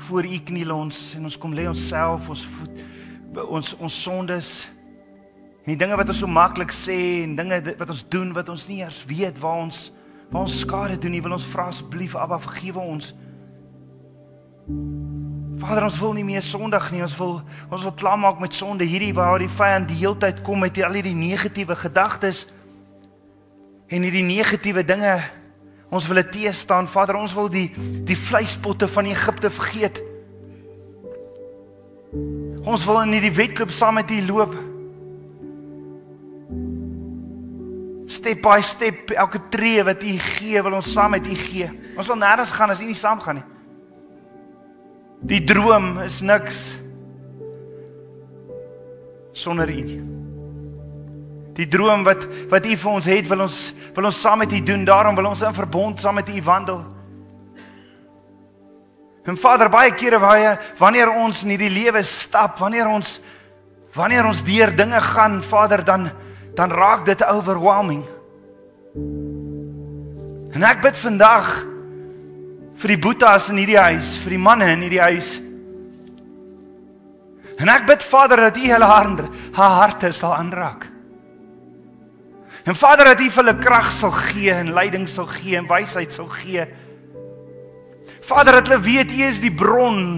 voor U kniel ons en ons kom lê onsself, ons sondes en die dinge wat ons so maklik sê en dinge wat ons doen wat ons nie eers weet waar ons skade doen nie, wil ons vra asseblief Abba, vergewe ons. Vader, ons wil nie meer sondig nie, ons wil klaarmaak met sonde, hierdie waar die vyand die hele tyd kom met al die negatiewe gedagtes en hierdie negatiewe dinge, ons wil dit teëstaan, Vader, ons wil die vleispotte van Egipte vergeet. Ons wil in hierdie wedloop saam met U loop. Step by step, elke tree wat U gee, wil ons saam met U gee. Ons wil nêrens gaan as U nie saam gaan nie. Die droom is niks sonder U nie. Die droom wat U vir ons het, wil ons saam met U doen, daarom wil ons in verbond saam met U wandel. En Vader, baie kere wanneer ons in hierdie lewe stap, wanneer ons deur dinge gaan, Vader, dan raak dit overwhelming. En ek bid vandag vir die boetas in hierdie huis, vir die manne in hierdie huis. En ek bid, Vader, dat U hulle harte sal aanraak. En Vader, dat U vir hulle krag sal gee en leiding sal gee en wysheid sal gee. Vader, dat hulle weet U is die bron.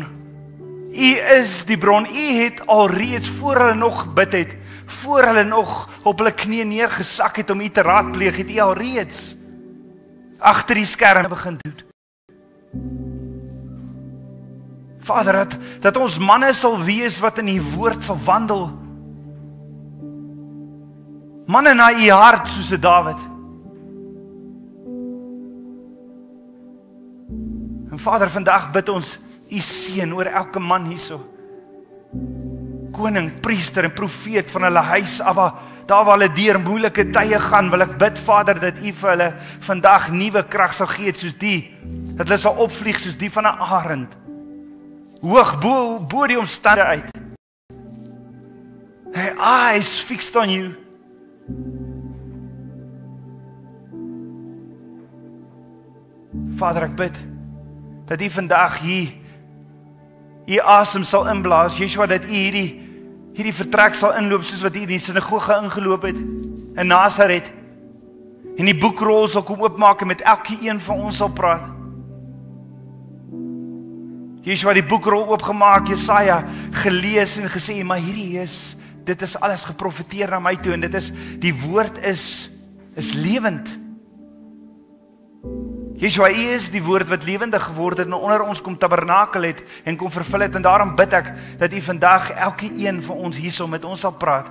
U is die bron. U het alreeds voor hulle nog bid het, voor hulle nog op hulle knieë neergesak het om U te raadpleeg, het U alreeds agter die skerm begin doen. Vader, dat ons manne sal wees wat in U woord sal wandel. Manne na U hart soos 'n Dawid. En Vader, vandag bid ons U seën oor elke man hierso. Koning, priester en profeet van hulle huis, Abba, daar waar hulle deur moeilike tye gaan, wil ek bid, Vader, dat U vir hulle vandag nuwe krag sal gee soos dat hulle sal opvlieg soos die van 'n arend. Hoog bo die omstande uit. Hey, eyes fixed on You. Vader, ek bid dat U vandag hier U asem sal inblaas, Yeshua, dat U hierdie vertrek sal inloop soos wat U in die sinagoge ingeloop het in Nasaret. En die boekrol sal kom oopmaak en met elkeen van ons sal praat. Yeshua, die boekrol oopgemaak, Jesaja gelees en gesê, maar dit is alles geprofeteer na my toe en die woord is lewend. Yeshua, U is die woord wat lewendig geword het en onder ons kom tabernakel het en kom vervul het, en daarom bid ek dat U vandag elkeen van ons hierso met ons sal praat.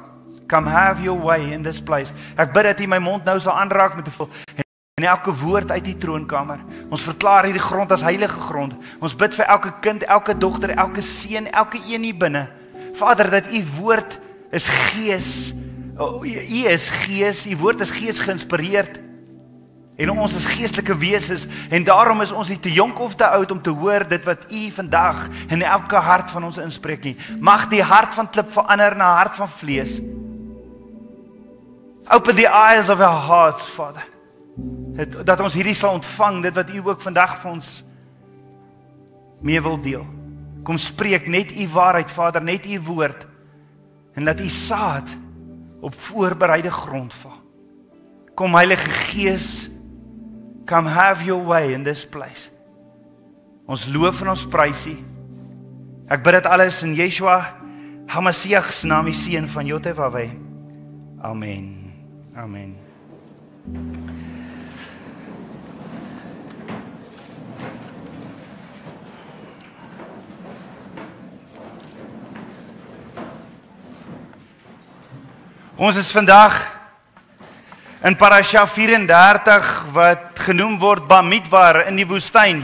Come have your way in this place. Ek bid dat U my mond nou sal aanraak met te veel en elke woord uit die troonkamer. Ons verklaar hierdie grond as heilige grond. Ons bid vir elke kind, elke dogter, elke seun, elke een hier binne. Vader, dat U woord is gees. U is gees, U woord is gees geïnspireerd. En ons is geestelike wesens, en daarom is ons nie te jonk of te oud om te hoor dit wat U vandag in elke hart van ons inspreek nie. Mag die hart van klip verander na hart van vlees. Open the eyes of our hearts, Father. Dat ons hierdie sal ontvang, dit wat U ook vandag vir ons mee wil deel. Kom spreek net U waarheid, Vader, net U woord, en laat U saad op voorbereide grond val. Kom, Heilige Gees, come have your way in this place. Ons loof en ons prys U. Ek bid dit alles in Yeshua HaMashiach se naam, die seun van Yotevave. Amen. Amen. Ons is vandag in Parasha 34 wat genoem word Bamidbar in die woestyn.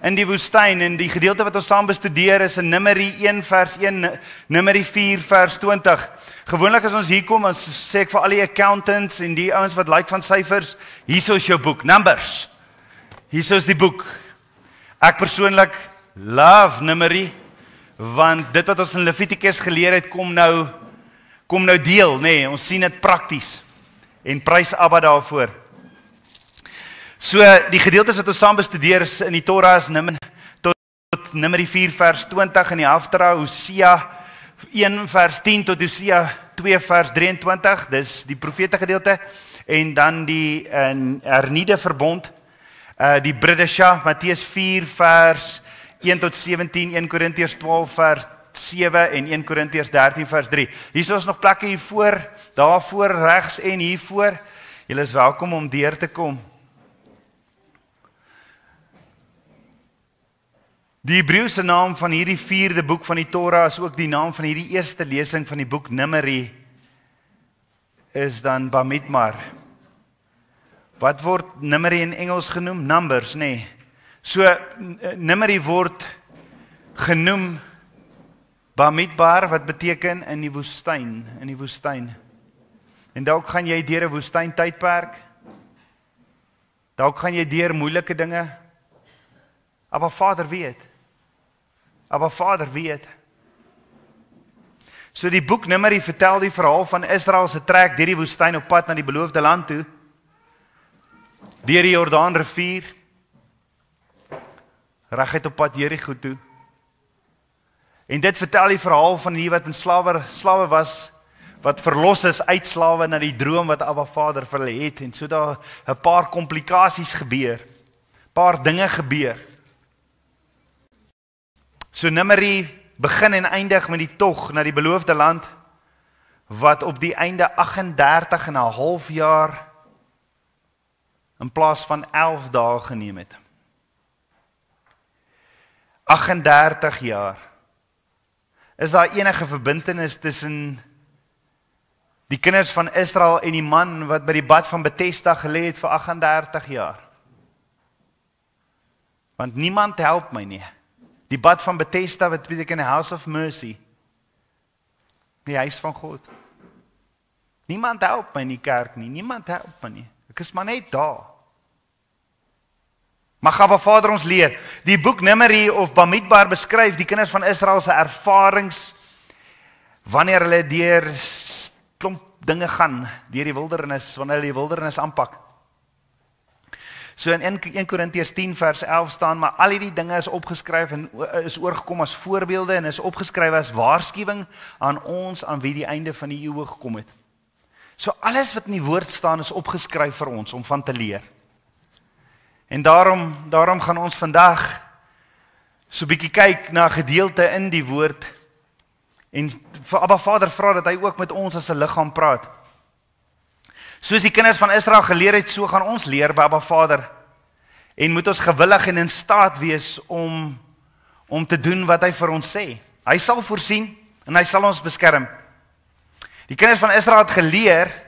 In die woestyn, en die gedeelte wat ons saam bestudeer is in Numeri 1 vers 1, Numeri 4 vers 20. Gewoonlik as ons hier kom, dan sê ek vir al die accountants en die ouens wat like van syfers, hierso is jou boek, Numbers. Hierso is die boek. Ek persoonlik love Numeri, want dit wat ons in Levitikus geleer het, kom nou deel, nee, ons sien dit prakties. En prys Abba daarvoor. So, die gedeeltes wat ons saam bestudeer is in die Torah is tot tot Numeri 4 vers 20 in die Haftara, Hosea 1 vers 10 tot Hosea 2 vers 23, dis die profete gedeelte, en dan die hernieude verbond, die Bridesha, Matteus 4 vers 1 tot 17, 1 Korintiërs 12 vers 7 en 1 Korintiërs 13 vers 3. Hier is ons nog plekke hiervoor, daarvoor, regs en hiervoor. Julle is welkom om deur te kom. Die Hebreëse naam van hierdie 4de boek van die Torah is ook die naam van hierdie eerste lesing van die boek Numeri, is dan Bamidbar. Wat word Numeri in Engels genoem? Numbers, nee. So, Numeri word genoem Bamidbar, wat beteken in die woestyn. En dalk gaan jy deur 'n woestyntydperk. Dalk gaan jy deur moeilike dinge. Maar Vader weet. So die boek Numeri vertel die verhaal van Israel se trek deur die woestyn op pad na die beloofde land toe. Deur die Jordaanrivier. Reguit op pad Jerigo toe. En dit vertel die verhaal van die wat in slawe was, wat verlos is uit slawe na die droom wat Abba Vader vir hulle het. En so daar 'n paar komplikasies gebeur. 'n Paar dinge gebeur. So Numeri begin en eindig met die tog na die beloofde land, wat op die einde 38 en 'n half jaar in plaas van 11 dae geneem het. 38 jaar. Is daar enige verbintenis tussen die kinders van Israel en die man wat by die bad van Bethesda gelê het vir 38 jaar? Want niemand help my nie. Die bad van Bethesda, wat beteken die House of Mercy, die huis van God. Niemand help my in die kerk nie, niemand help my nie. Ek is maar net daar. Mag Abba Vader ons leer. Die boek Numeri of Bamidbar beskryf die kinders van Israel se ervarings wanneer hulle deur klomp dinge gaan, deur die wildernis, wanneer hulle die wildernis aanpak. So in 1 Korintiërs 10 vers 11 staan, maar al hierdie dinge is opgeskryf en is oorgekom as voorbeelde en is opgeskryf as waarskuwing aan ons, aan wie die einde van die eeue gekom het. So alles wat in die woord staan is opgeskryf vir ons om van te leer. En daarom gaan ons vandag so 'n bietjie kyk na gedeelte in die woord en vir Abba Vader vra dat hy ook met ons as 'n liggaam praat. Soos die kinders van Israel geleer het, so gaan ons leer by Abba Vader. En moet ons gewillig en in staat wees om te doen wat hy vir ons sê. Hy sal voorsien en hy sal ons beskerm. Die kinders van Israel het geleer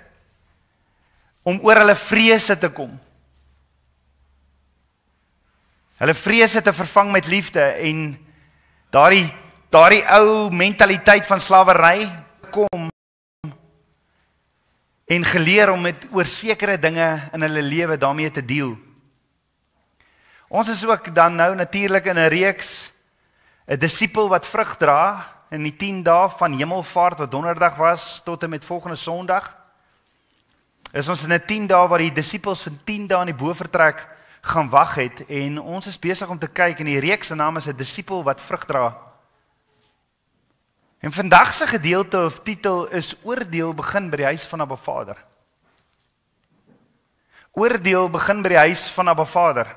om oor hulle vrese te kom. Hulle vrese te vervang met liefde en daardie ou mentaliteit van slawery kom en geleer om met oor sekere dinge in hulle lewe daarmee te deel. Ons is ook dan nou natuurlik in 'n reeks 'n disipel wat vrug dra in die 10 dae van Hemelvaart wat donderdag was tot en met volgende Sondag. Is ons in 'n 10 dae waar die disipels vir 10 dae in die bofortrek gaan wag het en ons is besig om te kyk en die reeks se naam is 'n disipel wat vrug dra. En vandag se gedeelte of titel is Oordeel begin by die huis van Abba Vader. Oordeel begin by die huis van Abba Vader.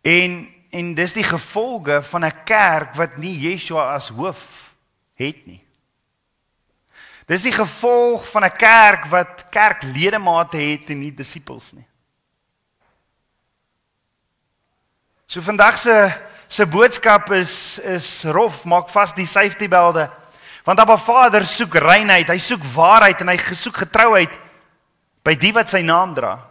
En dis die gevolge van 'n kerk wat nie Yeshua as hoof het nie. Dis die gevolg van 'n kerk wat kerkledemate het en nie disipels nie. So vandag se boodskap is rof, maak vas die safety belde. Want Abba Vader soek reinheid, hy soek waarheid en hy soek getrouheid by die wat sy naam dra.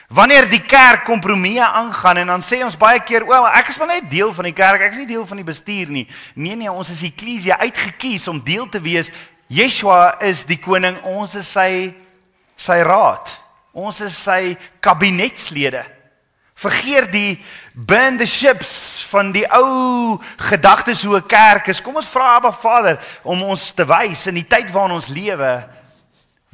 Wanneer die kerk kompromieë aangaan en dan sê ons baie keer, ek is maar net deel van die kerk, ek is nie deel van die bestuur nie. Nee, ons is die eklesia uitgekies om deel te wees. Yeshua is die koning, ons is sy raad. Ons is sy kabinetslede. Vergeet die burn the ships van die ou gedagtes hoe 'n kerk is. Kom ons vra Abba Vader om ons te wys in die tyd waarin ons lewe,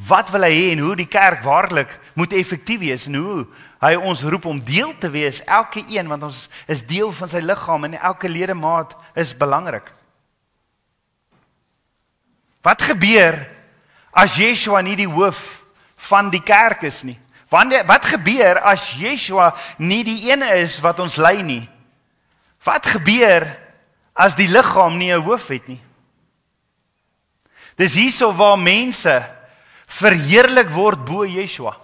wat wil hy hê en hoe die kerk waarlik moet effektief wees en hoe hy ons roep om deel te wees, elke een, want ons is deel van sy liggaam en elke ledemaat is belangrik. Wat gebeur as Yeshua nie die hoof van die kerk is nie? Wat gebeur as Yeshua nie die ene is wat ons lei nie? Wat gebeur as die liggaam nie 'n hoof het nie? Dis hierso waar mense verheerlik word bo Yeshua.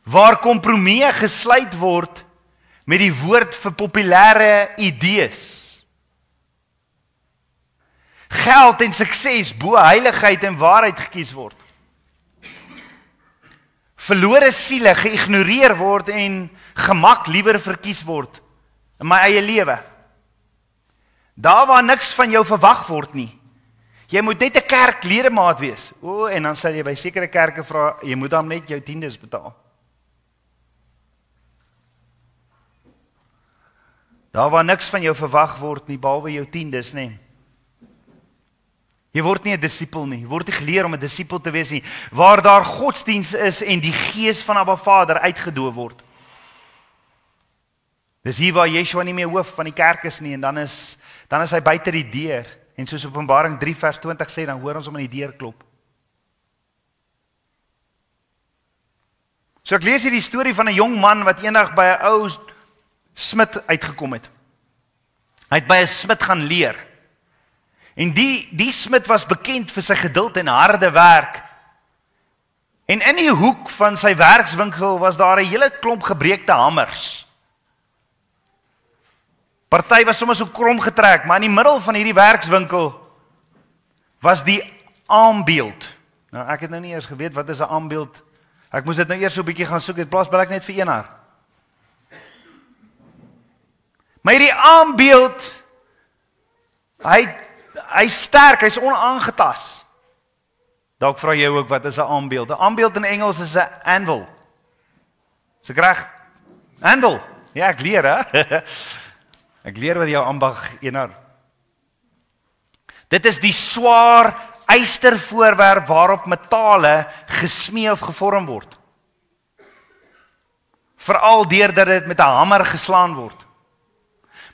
Waar kompromieë gesluit word met die woord vir populêre idees. Geld en sukses bo heiligheid en waarheid gekies word. Verlore siele geïgnoreer word en gemak liewer verkies word in my eie lewe. Daar waar niks van jou verwag word nie. Jy moet net 'n kerkledemaat wees. En dan sal jy by sekere kerke vra, jy moet dan net jou tiendes betaal. Daar waar niks van jou verwag word nie, behalwe jou tiendes, nee. Jy word nie 'n disipel nie. Jy word nie geleer om 'n disipel te wees nie. Waar daar godsdiens is en die gees van Abba Vader uitgedoof word. Dis hier waar Yeshua nie meer hoof van die kerk is nie en dan is hy buite die deur. En soos Openbaring 3 vers 20 sê, dan hoor ons hom aan die deur klop. So ek lees hier die storie van 'n jong man wat eendag by 'n ou smid uitgekom het. Hy het by 'n smid gaan leer. En die smid was bekend vir sy geduld en harde werk. En in die hoek van sy werkswinkel was daar 'n hele klomp gebreekte hamers. Party was sommer so krom getrek, maar in die middel van hierdie werkswinkel was die aambeeld. Nou ek het nou nie eers geweet wat is 'n aambeeld. Ek moes dit nou eers so 'n bietjie gaan soek, in plaas bel ek net vir eenaar. Maar hierdie aambeeld, hy sterk, hy's onaangetas. Dalk vra jy ook wat is 'n aambeeld? 'n Aambeeld in Engels is 'n anvil. Is ek reg? Anvil. Ja, ek leer, hè. Ek leer oor jou ambag eenaar. Dit is die swaar ystervoorwerp waarop metale gesmee of gevorm word. Veral deurdat dit met 'n hamer geslaan word.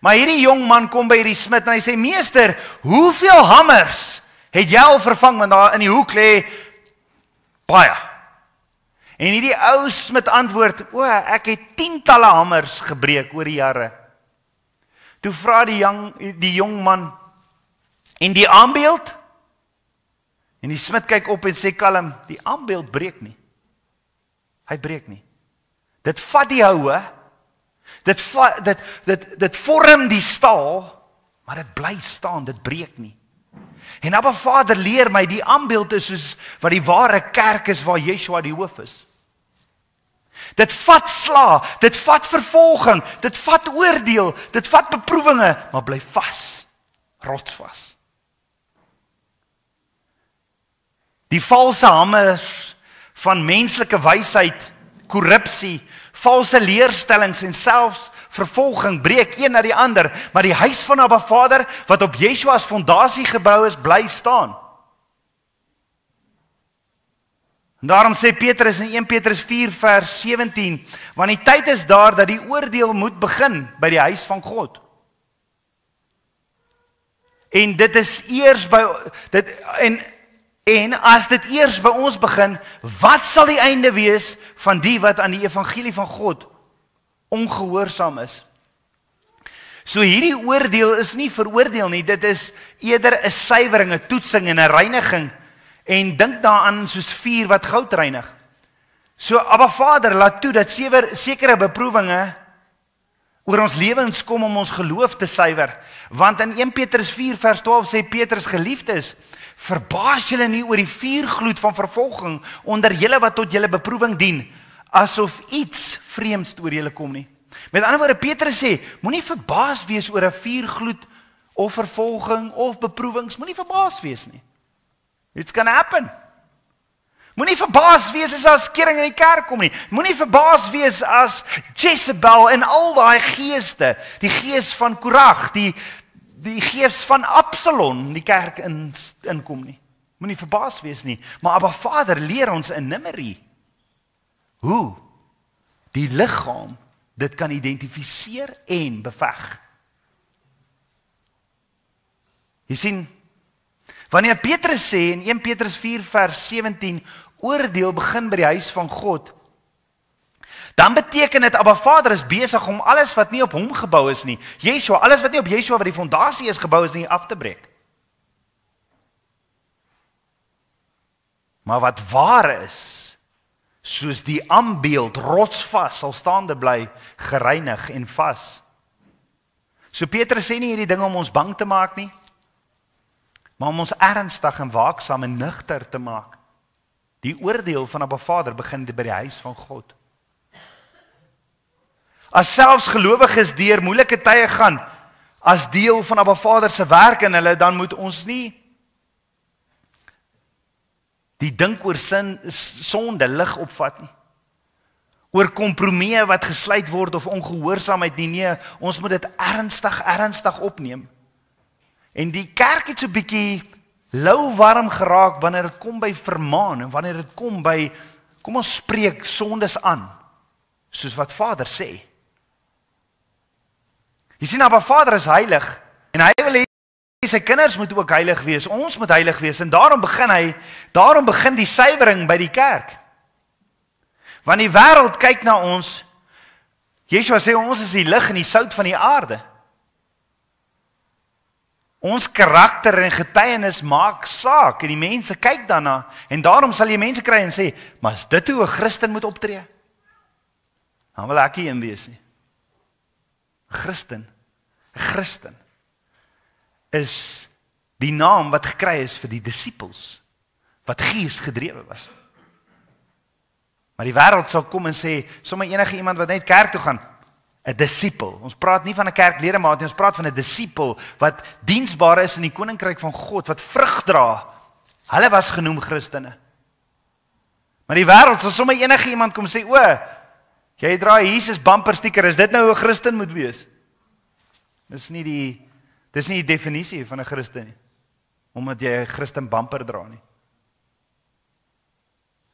Maar hierdie jong man kom by hierdie smid en hy sê, meester, hoeveel hamers het jy al vervang? Want daar in die hoek lê baie. En hierdie ou smid antwoord, ek het tientalle hamers gebreek oor die jare. Toe vra die jong man, en die aambeeld? En die smid kyk op en sê kalm, die aambeeld breek nie. Hy breek nie. Dit vat die houe, dit vorm die staal, maar dit bly staan, dit breek nie. En Abba Vader leer my, die aambeeld is soos wat die ware kerk is waar Yeshua die hoof is. Dit vat sla, dit vat vervolging, dit vat oordeel, dit vat beproewinge, maar bly vas, rotsvas. Die valse hamers van menslike wysheid, korrupsie, valse leerstellings en selfs vervolging breek een na die ander, maar die huis van Abba Vader, wat op Yeshua as fondasie gebou is, bly staan. En daarom sê Petrus in 1 Petrus 4 vers 17, want die tyd is daar dat die oordeel moet begin by die huis van God. En dit is eers en as dit eers by ons begin, wat sal die einde wees van die wat aan die evangelie van God ongehoorsaam is? So hierdie oordeel is nie veroordeel nie, dit is eerder 'n suiwering, 'n toetsing en 'n reiniging. En dink daaraan soos vuur wat goud reinig. So Abba Vader laat toe dat sekere beproewinge oor ons lewens kom om ons geloof te suiwer. Want in 1 Petrus 4 vers 12 sê Petrus, geliefdes, verbaas julle nie oor die vuurgloed van vervolging onder julle wat tot julle beproewing dien, asof iets vreemds oor julle kom nie. Met ander woorde, Petrus sê, moenie verbaas wees oor 'n vuurgloed of vervolging of beproewings, moenie verbaas wees nie. It's gonna happen. Moenie verbaas wees as daar skering in die kerk kom nie. Moenie verbaas wees as Jezebel en al daai geeste, die gees van Korag, die gees van Absalom die kerk inkom nie. Moenie verbaas wees nie. Maar Abba Vader leer ons in Numeri hoe die liggaam dit kan identifiseer en beveg. Jy sien, wanneer Petrus sê in 1 Petrus 4 vers 17, oordeel begin by die huis van God, dan beteken dit Abba Vader is besig om alles wat nie op hom gebou is nie, Yeshua, alles wat nie op Yeshua wat die fondasie is gebou is nie, af te breek. Maar wat waar is, soos die ambeeld rotsvas sal staande bly, gereinig en vas. So Petrus sê nie hierdie ding om ons bang te maak nie, maar om ons ernstig en waaksaam en nugter te maak. Die oordeel van Abba Vader begin by die huis van God. As selfs gelowiges deur moeilike tye gaan, as deel van Abba Vader se werk in hulle, dan moet ons nie die dink oor sonde lig opvat nie. Oor kompromieë wat gesluit word of ongehoorsaamheid nie, nee, ons moet dit ernstig opneem. En die kerk het so 'n bietjie lauwarm geraak wanneer dit kom by vermaan en wanneer dit kom by, kom ons spreek sondes aan, soos wat Vader sê. Jy sien, Abba Vader is heilig en hy wil hê sy kinders moet ook heilig wees, ons moet heilig wees en daarom begin die suiwering by die kerk. Want die wêreld kyk na ons, Yeshua sê ons is die lig en die sout van die aarde. Ons karakter en getuienis maak saak en die mense kyk daarna en daarom sal jy mense kry en sê, maar is dit hoe 'n Christen moet optree? Dan wil ek nie een wees nie. 'n Christen is die naam wat gekry is vir die disippels, wat gees gedrewe was. Maar die wêreld sal kom en sê, sommer enige iemand wat net kerk toe gaan, 'n disipel. Ons praat nie van 'n kerkledemaat nie, ons praat van 'n disipel wat diensbaar is in die koninkryk van God, wat vrug dra. Hulle was genoem Christene. Maar die wêreld sal sommer enige iemand kom sê, o, jy dra Jesus bumper sticker, is dit nou hoe 'n Christen moet wees? Dis nie die definisie van 'n Christen nie, omdat jy 'n Christen bumper dra nie.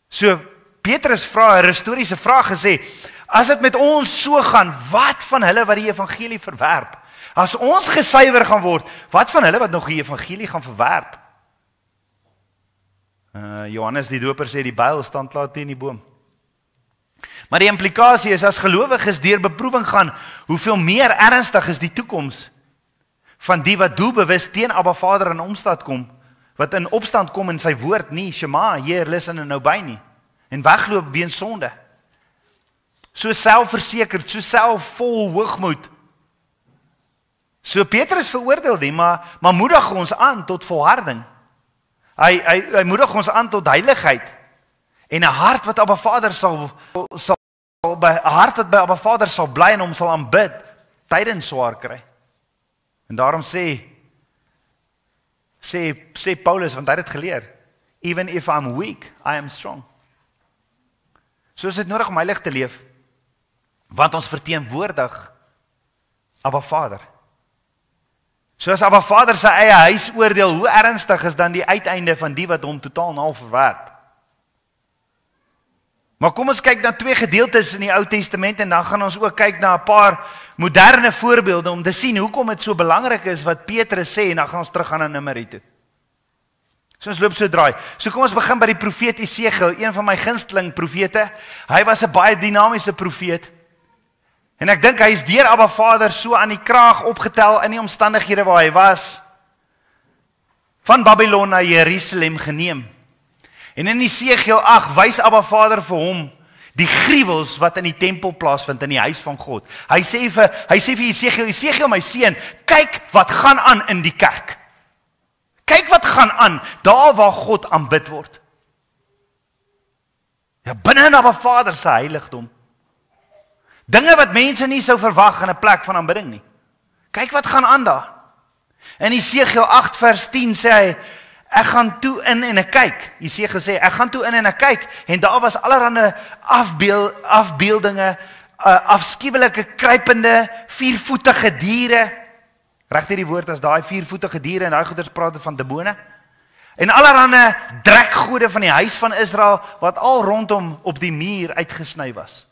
So, Petrus vra 'n retoriese vraag gesê, as dit met ons so gaan, wat van hulle wat die evangelie verwerp? As ons gesuiwer gaan word, wat van hulle wat nog die evangelie gaan verwerp? Johannes die Doper sê die byl staan klaar teen die boom. Maar die implikasie is, as gelowiges deur beproewing gaan, hoeveel meer ernstig is die toekoms van die wat doelbewus teen Abba Vader in opstand kom, wat in opstand kom in sy woord nie, Shema, Heer, listen en obey nie, en wegloop weens sonde. So selfversekerd, so selfvol hoogmoed. So Petrus veroordeel die, maar moedig ons aan tot volharding. Hy moedig ons aan tot heiligheid. En 'n hart wat Abba Vader by Abba Vader sal bly en hom sal aanbid tydens swaar kry. En daarom sê Paulus, want hy het dit geleer, even if I'm weak, I am strong. So is dit nodig om heilig te leef, want ons verteenwoordig Abba Vader. So as Abba Vader sy eie huis oordeel, hoe ernstig is dan die uiteinde van die wat hom totaal en al verwerp? Maar kom ons kyk na 2 gedeeltes in die Ou Testament en dan gaan ons ook kyk na 'n paar moderne voorbeelde om te sien hoekom dit so belangrik is wat Petrus sê en dan gaan ons terug gaan na Numeri toe. So ons loop so draai. So kom ons begin by die profeet Esegiel, een van my gunsteling profete. Hy was 'n baie dinamiese profeet. En ek dink hy is deur Abba Vader so aan die kraag opgetel in die omstandighede waar hy was, van Babylon na Jerusalem geneem. En in Esegiel 8 wys Abba Vader vir hom die gruwels wat in die tempel plaasvind, in die huis van God. Hy sê vir Esegiel, my seun, kyk wat gaan aan in die kerk. Kyk wat gaan aan, daar waar God aanbid word. Ja, binne in Abba Vader se heiligdom. Dinge wat mense nie sou verwag in 'n plek van aanbidding nie. Kyk wat gaan aan daar. In Esegiel 8 vers 10 sê hy, ek gaan toe in en ek kyk. Esegiel sê, ek gaan toe in en ek kyk, en daar was allerhande afbeeldinge, afskuwelike kruipende, 4-voetige diere. Reg hierdie woord as daai 4-voetige diere en daai goeders praat van demone. En allerhande drekgoede van die huis van Israel, wat al rondom op die muur uitgesny was.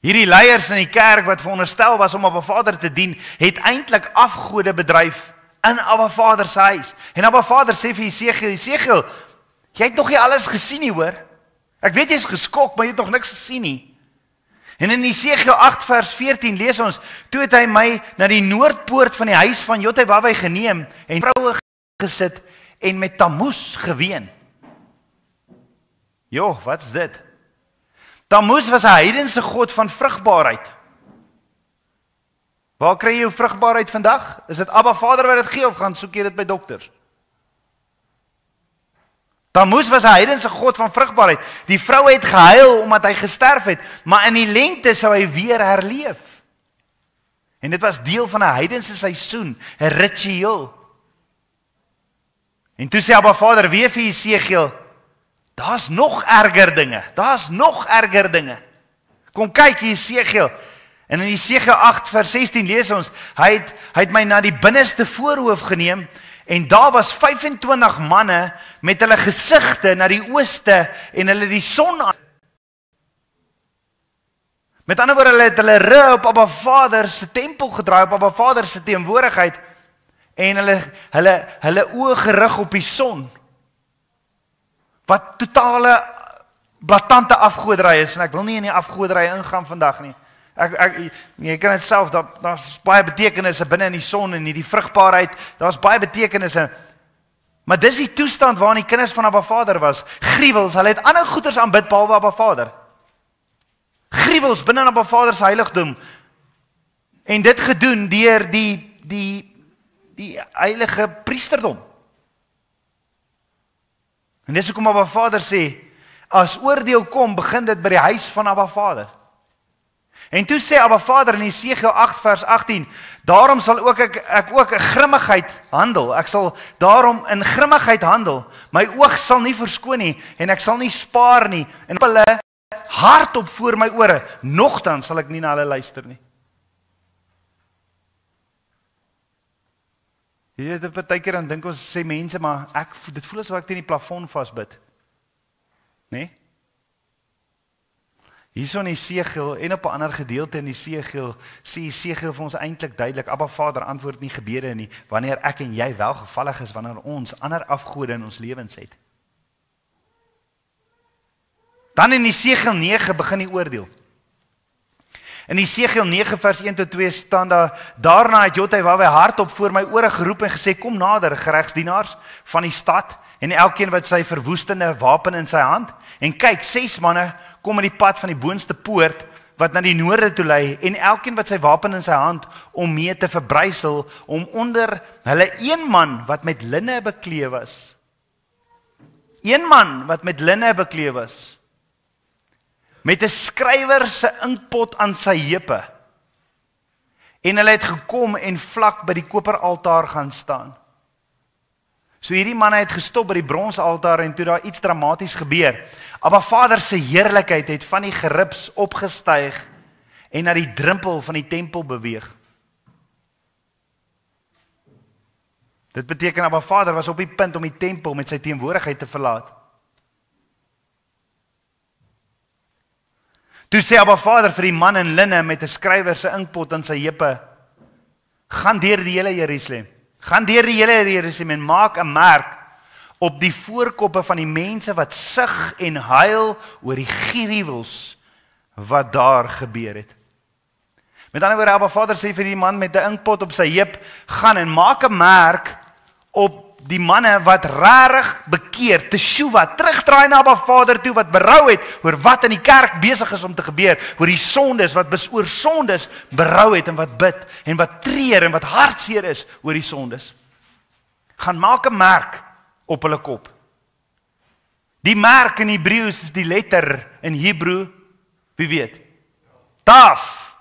Hierdie leiers in die kerk wat veronderstel was om Abba Vader te dien, het eintlik afgode bedryf in Abba Vader se huis. En Abba Vader sê vir Jesegiel, jy het nog nie alles gesien nie, hoor. Ek weet jy is geskok, maar jy het nog niks gesien nie. En in Jesegiel 8 vers 14 lees ons, toe het hy my na die noordpoort van die huis van Jotawawai geneem en vroue gesit en met Tammuz geween. Jo, wat is dit? Tammuz was 'n heidense god van vrugbaarheid. Waar kry jy jou vrugbaarheid vandag? Is dit Abba Vader wat dit gee of gaan soek jy dit by dokters? Tammuz was 'n heidense god van vrugbaarheid. Die vrou het gehuil omdat hy gesterf het, maar in die lente sou hy weer herleef. En dit was deel van 'n heidense seisoen, 'n ritueel. En toe sê Abba Vader weer vir Jesegiel, daar's nog erger dinge. Kom kyk Jesegiel. En in Jesegiel 8 vers 16 lees ons, hy het my na die binneste voorhoof geneem, en daar was 25 manne met hulle gesigte na die ooste en hulle die son aan. Met ander woorde, hulle het hulle rug op Abba Vader se tempel gedraai, op Abba Vader se teenwoordigheid, en hulle oë gerig op die son. Wat totale blaatante afgoderry is, en ek wil nie in die afgoderry ingaan vandag nie. Jy kan dit self, daar's baie betekenisse binne in die son en die vrugbaarheid, daar's baie betekenisse. Maar dis die toestand waarin die kinders van Abba Vader was. Gruwels, hulle het ander goeders aanbid behalwe Abba Vader. Gruwels binne in Abba Vader se heiligdom. En dit gedoen deur die heilige priesterdom. En dis hoekom Abba Vader sê, as oordeel kom, begin dit by die huis van Abba Vader. En toe sê Abba Vader in Jesegiel 8 vers 18, daarom sal ek ook 'n grimmigheid handel. Ek sal daarom in grimmigheid handel. My oog sal nie verskoon nie en ek sal nie spaar nie. En op hulle hardop voor my ore, nogtans sal ek nie na hulle luister nie. Jy weet, partykeer dan dink ons, sê mense, maar dit voel asof ek teen die plafon vasbid. Nee? Hierso in Jesegiel en op 'n ander gedeelte in Jesegiel sê Jesegiel vir ons eintlik duidelik, Abba Vader antwoord nie gebede nie, wanneer ek en jy welgevallig is, wanneer ons ander afgode in ons lewens het. Dan in Jesegiel 9 begin die oordeel. In Jesegiel 9 vers 1 tot 2 staan daar, daarna het Jotawawai hardop voor my ore geroep en gesê, kom nader, geregsdienaars van die stad, en elkeen wat sy verwoestende wapen in sy hand, en kyk, 6 manne kom in die pad van die boonste poort, wat na die noorde toe lei, en elkeen wat sy wapen in sy hand, om mee te verbrysel, om onder hulle een man, wat met linne bekleed was. Een man, wat met linne bekleed was, met 'n skrywer se inkpot aan sy heupe, en hulle het gekom en vlak by die koperaltaar gaan staan. So hierdie manne het gestop by die bronsaltaar en toe daar iets dramaties gebeur. Abba Vader se heerlikheid het van die gerips opgestyg en na die drempel van die tempel beweeg. Dit beteken Abba Vader was op die punt om die tempel met sy teenwoordigheid te verlaat. Toe sê Abba Vader vir die man in linne met 'n skrywer se inkpot in sy heupe, gaan deur die hele Jerusalem. Gaan deur die hele Jerusalem en maak 'n merk op die voorkoppe van die mense wat sug en huil oor die gruwels wat daar gebeur het. Met ander woorde, Abba Vader sê vir die man met 'n inkpot op sy heup, gaan en maak 'n merk op die manne wat rarig bekeer, teshuva, terugdraai na Abba Vader toe, wat berou het oor wat in die kerk besig is om te gebeur, oor die sondes, wat oor sondes berou het en wat bid, en wat treur en wat hartseer is oor die sondes. Gaan maak 'n merk op hulle kop. Die merk in Hebreëus is die letter in Hebreë, wie weet? Taf.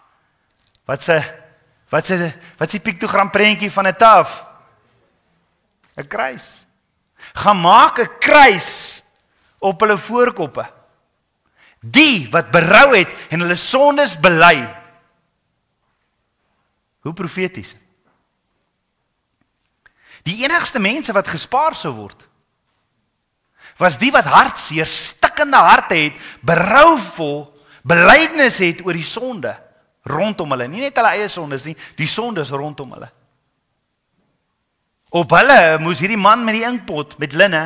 Wat is die piktogram prentjie van 'n taf? 'n kruis. Gaan maak 'n kruis op hulle voorkoppe. Die wat berou het en hulle sondes bely. Hoe profeties. Die enigste mense wat gespaar sou word, was die wat hartseer, stikkende harte het, berouvol, belydenis het oor die sonde rondom hulle. Nie net hulle eie sondes nie, die sondes rondom hulle. Op hulle moes hierdie man met die inkpot, met linne,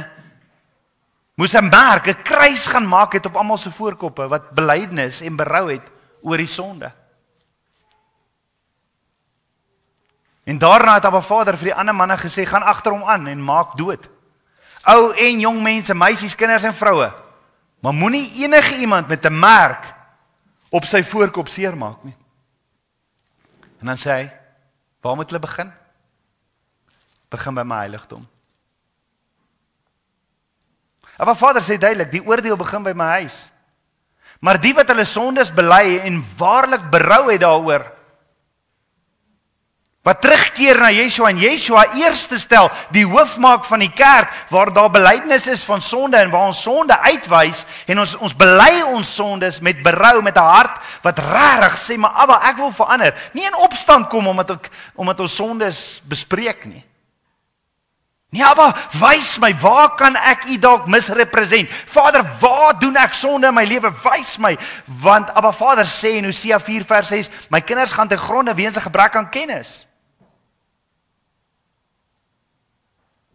moes 'n merk, 'n kruis gaan maak het op almal se voorkoppe, wat belydenis en berou het oor die sonde. En daarna het Abba Vader vir die ander manne gesê, gaan agter hom aan en maak dood. Ou en jong mense, meisies, kinders en vroue, maar moenie enige iemand met 'n merk op sy voorkop seermaak nie. En dan sê hy, waar moet hulle begin? Begin by my heiligdom. Abba Vader sê duidelik, die oordeel begin by my huis. Maar die wat hulle sondes bely en waarlik berou het daaroor, wat terugkeer na Yeshua en Yeshua eerste stel, die hoof maak van die kerk, waar daar belydenis is van sonde en waar ons sonde uitwys en ons bely ons sondes met berou, met 'n hart wat regtig sê, maar Abba, ek wil verander. Nie in opstand kom omdat ons sondes bespreek nie. Nee, Abba, wys my, waar kan ek U dalk misrepresent? Vader, waar doen ek sonde in my lewe? Wys my, want Abba Vader sê in Hosea 4 vers 6, my kinders gaan te gronde weens 'n gebrek aan kennis.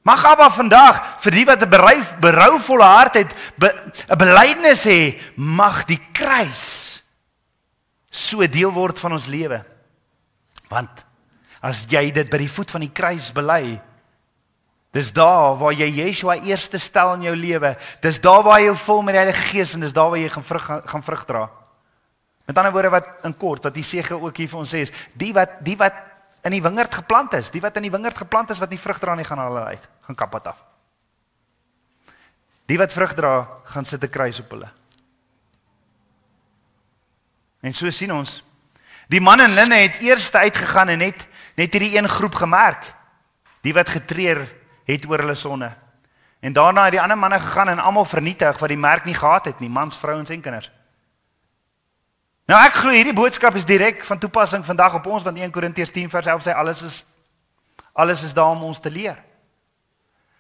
Mag Abba vandag, vir die wat 'n berouvolle hart het, 'n belydenis hê, mag die kruis so deel word van ons lewe. Want as jy dit by die voet van die kruis bely, dis daar waar jy Yeshua eerste stel in jou lewe, dis daar waar jy jou vul met die Heilige Gees en dis daar waar jy gaan vrug dra. Met ander woorde wat in kort, wat Jesegiel ook hier vir ons sê is, die wat in die wingerd geplant is, wat nie vrug dra nie, gaan hulle uit, gaan kapot af. Die wat vrug dra, gaan sit 'n kruis op hulle. En so sien ons, die man in linne het eers uitgegaan en net hierdie een groep gemerk, die wat getreur het oor hulle sonde. En daarna het die ander manne gegaan en almal vernietig wat die merk nie gehad het nie, mans, vrouens en kinders. Nou ek glo hierdie boodskap is direk van toepassing vandag op ons, want 1 Korintiërs 10 vers 11 sê alles is daar om ons te leer.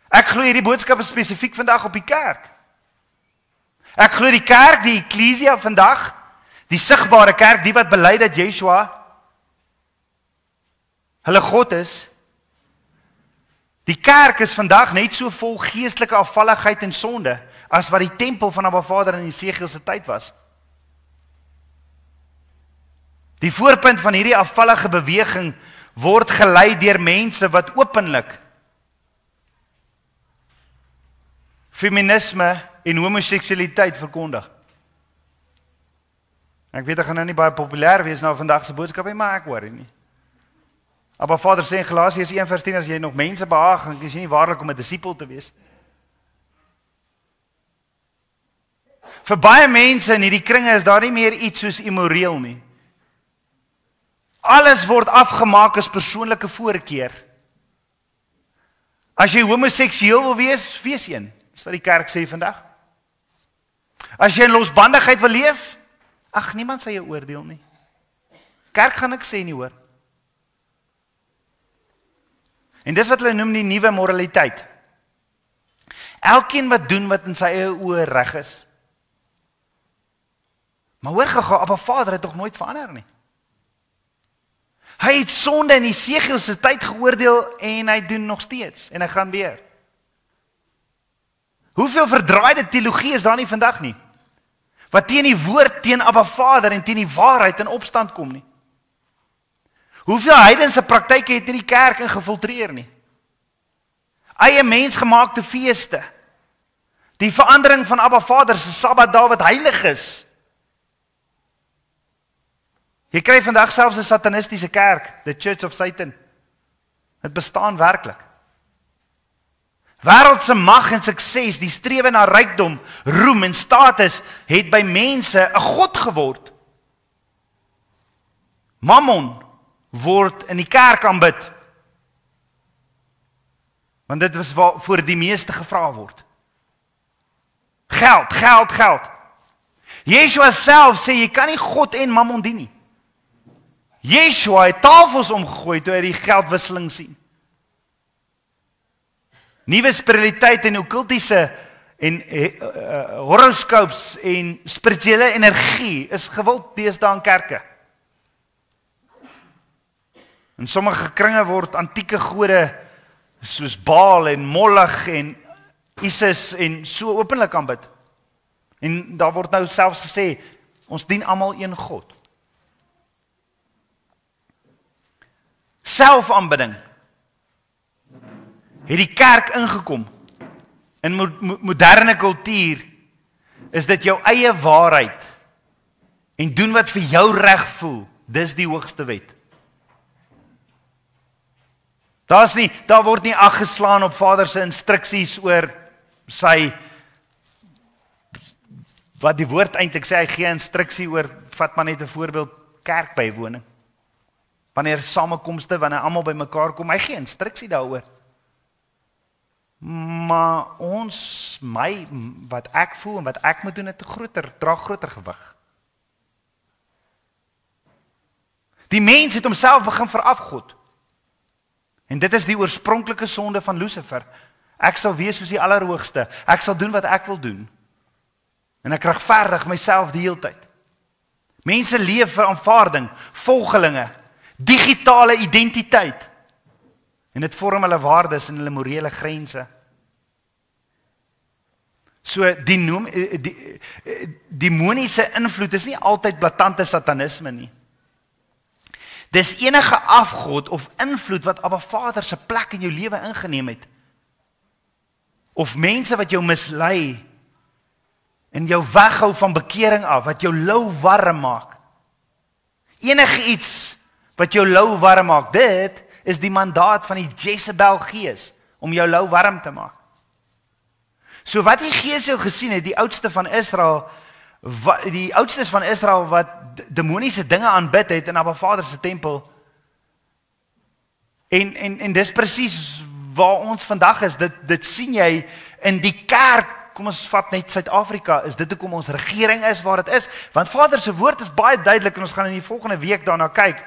Ek glo hierdie boodskap is spesifiek vandag op die kerk. Ek glo die kerk, die eklesia vandag, die sigbare kerk, die wat bely dat Yeshua hulle God is. Die kerk is vandag net so vol geestelike afvalligheid en sonde as wat die tempel van Abba Vader in Jesegiel se tyd was. Die voorpunt van hierdie afvallige beweging word gelei deur mense wat openlik feminisme en homoseksualiteit verkondig. Ek weet ek gaan nou nie baie populêr wees na vandag se boodskap nie, maar ek worry nie. Abba Vader sê in Galasiërs 1 vers 10, as jy nog mense behaag, dan is jy nie waarlik om 'n disipel te wees. Vir baie mense in hierdie kringe is daar nie meer iets soos immoreel nie. Alles word afgemaak as persoonlike voorkeur. As jy homoseksueel wil wees, wees een. Dis wat die kerk sê vandag. As jy in losbandigheid wil leef, ag, niemand sal jou oordeel nie. Kerk gaan niks sê nie, hoor. En dis wat hulle noem die nuwe moraliteit. Elkeen wat doen wat in sy eie oë reg is. Maar hoor gou, Abba Vader het tog nooit verander nie. Hy het sonde in Jesegiel se tyd geoordeel en hy doen nog steeds en hy gaan weer. Hoeveel verdraaide teologie is daar nie vandag nie? Wat teen die woord, teen Abba Vader en teen die waarheid in opstand kom nie? Hoeveel heidense praktyke het in die kerk ingefiltreer nie? Eie mensgemaakte feeste. Die verandering van Abba Vader se Sabbatdae wat heilig is. Jy kry vandag selfs 'n satanistiese kerk, the Church of Satan. Dit bestaan werklik. Wêreldse mag en sukses, die strewe na rykdom, roem en status het by mense 'n god geword. Mammon word in die kerk aanbid. Want dit is waarvoor die meeste gevra word. Geld, geld, geld. Yeshua self sê jy kan nie God en mammon dien nie. Yeshua het tafels omgegooi toe hy die geldwisseling sien. Nuwe spiritualiteit en okkultiese en horoscopes en spirituele energie is gewild deesdae in kerke. In sommige kringe word antieke gode soos Baal en Moloch en Isis en so openlik aanbid. En daar word nou selfs gesê, ons dien almal een God. Selfaanbidding het die kerk ingekom. In moderne kultuur is dit jou eie waarheid en doen wat vir jou reg voel. Dis die hoogste wet. Daar word nie ag geslaan op Vader se instruksies oor sy, wat die woord eintlik sê, hy gee instruksie oor, vat maar net 'n voorbeeld, kerkbywoning. Wanneer samekomste, wanneer almal by mekaar kom, hy gee instruksie daaroor. Maar wat ek voel en wat ek moet doen, het dra groter gewig. Die mens het homself begin verafgod. En dit is die oorspronklike sonde van Lucifer. Ek sal wees soos die Allerhoogste. Ek sal doen wat ek wil doen. En ek regverdig myself die hele tyd. Mense leef vir aanvaarding, volgelinge, digitale identiteit. En dit vorm hulle waardes en hulle morele grense. So demoniese invloed is nie altyd blaatante satanisme nie. Dis enige afgod of invloed wat Abba Vader se plek in jou lewe ingeneem het. Of mense wat jou mislei en jou weghou van bekering af, wat jou lou warm maak. Enige iets wat jou lou warm maak, dit is die mandaat van die Jezebel gees om jou lou warm te maak. So wat die gees jou gesien het, die oudste van Israel, die oudstes van Israel wat demoniese dinge aanbid het in Abba Vader se tempel. En dis presies waar ons vandag is. Dit sien jy in die kerk. Kom ons vat net Suid-Afrika, is dit hoekom ons regering is waar dit is, want Vader se woord is baie duidelik en ons gaan in die volgende week daarna kyk.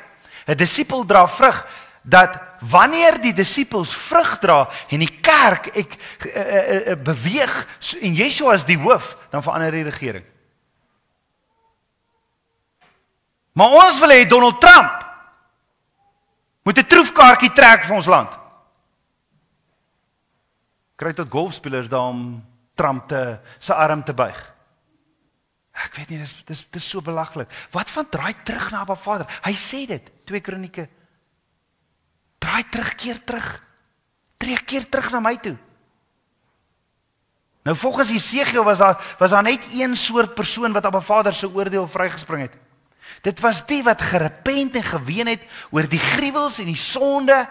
'n Disipel dra vrug, dat wanneer die disippels vrug dra en die kerk beweeg en Yeshua is die hoof, dan verander die regering. Maar ons wil hê Donald Trump moet 'n troefkaartjie trek vir ons land. Kry tot golfspelers daar om Trump sy arm te buig. Ek weet nie, dis so belaglik. Wat van draai terug na Abba Vader? Hy sê dit, 2 Kronieke. Draai terug, keer terug na my toe. Nou volgens Jesegiel was daar net een soort persoon wat Abba Vader se oordeel vrygespring het. Dit was die wat gerepent en geween het oor die gruwels en die sonde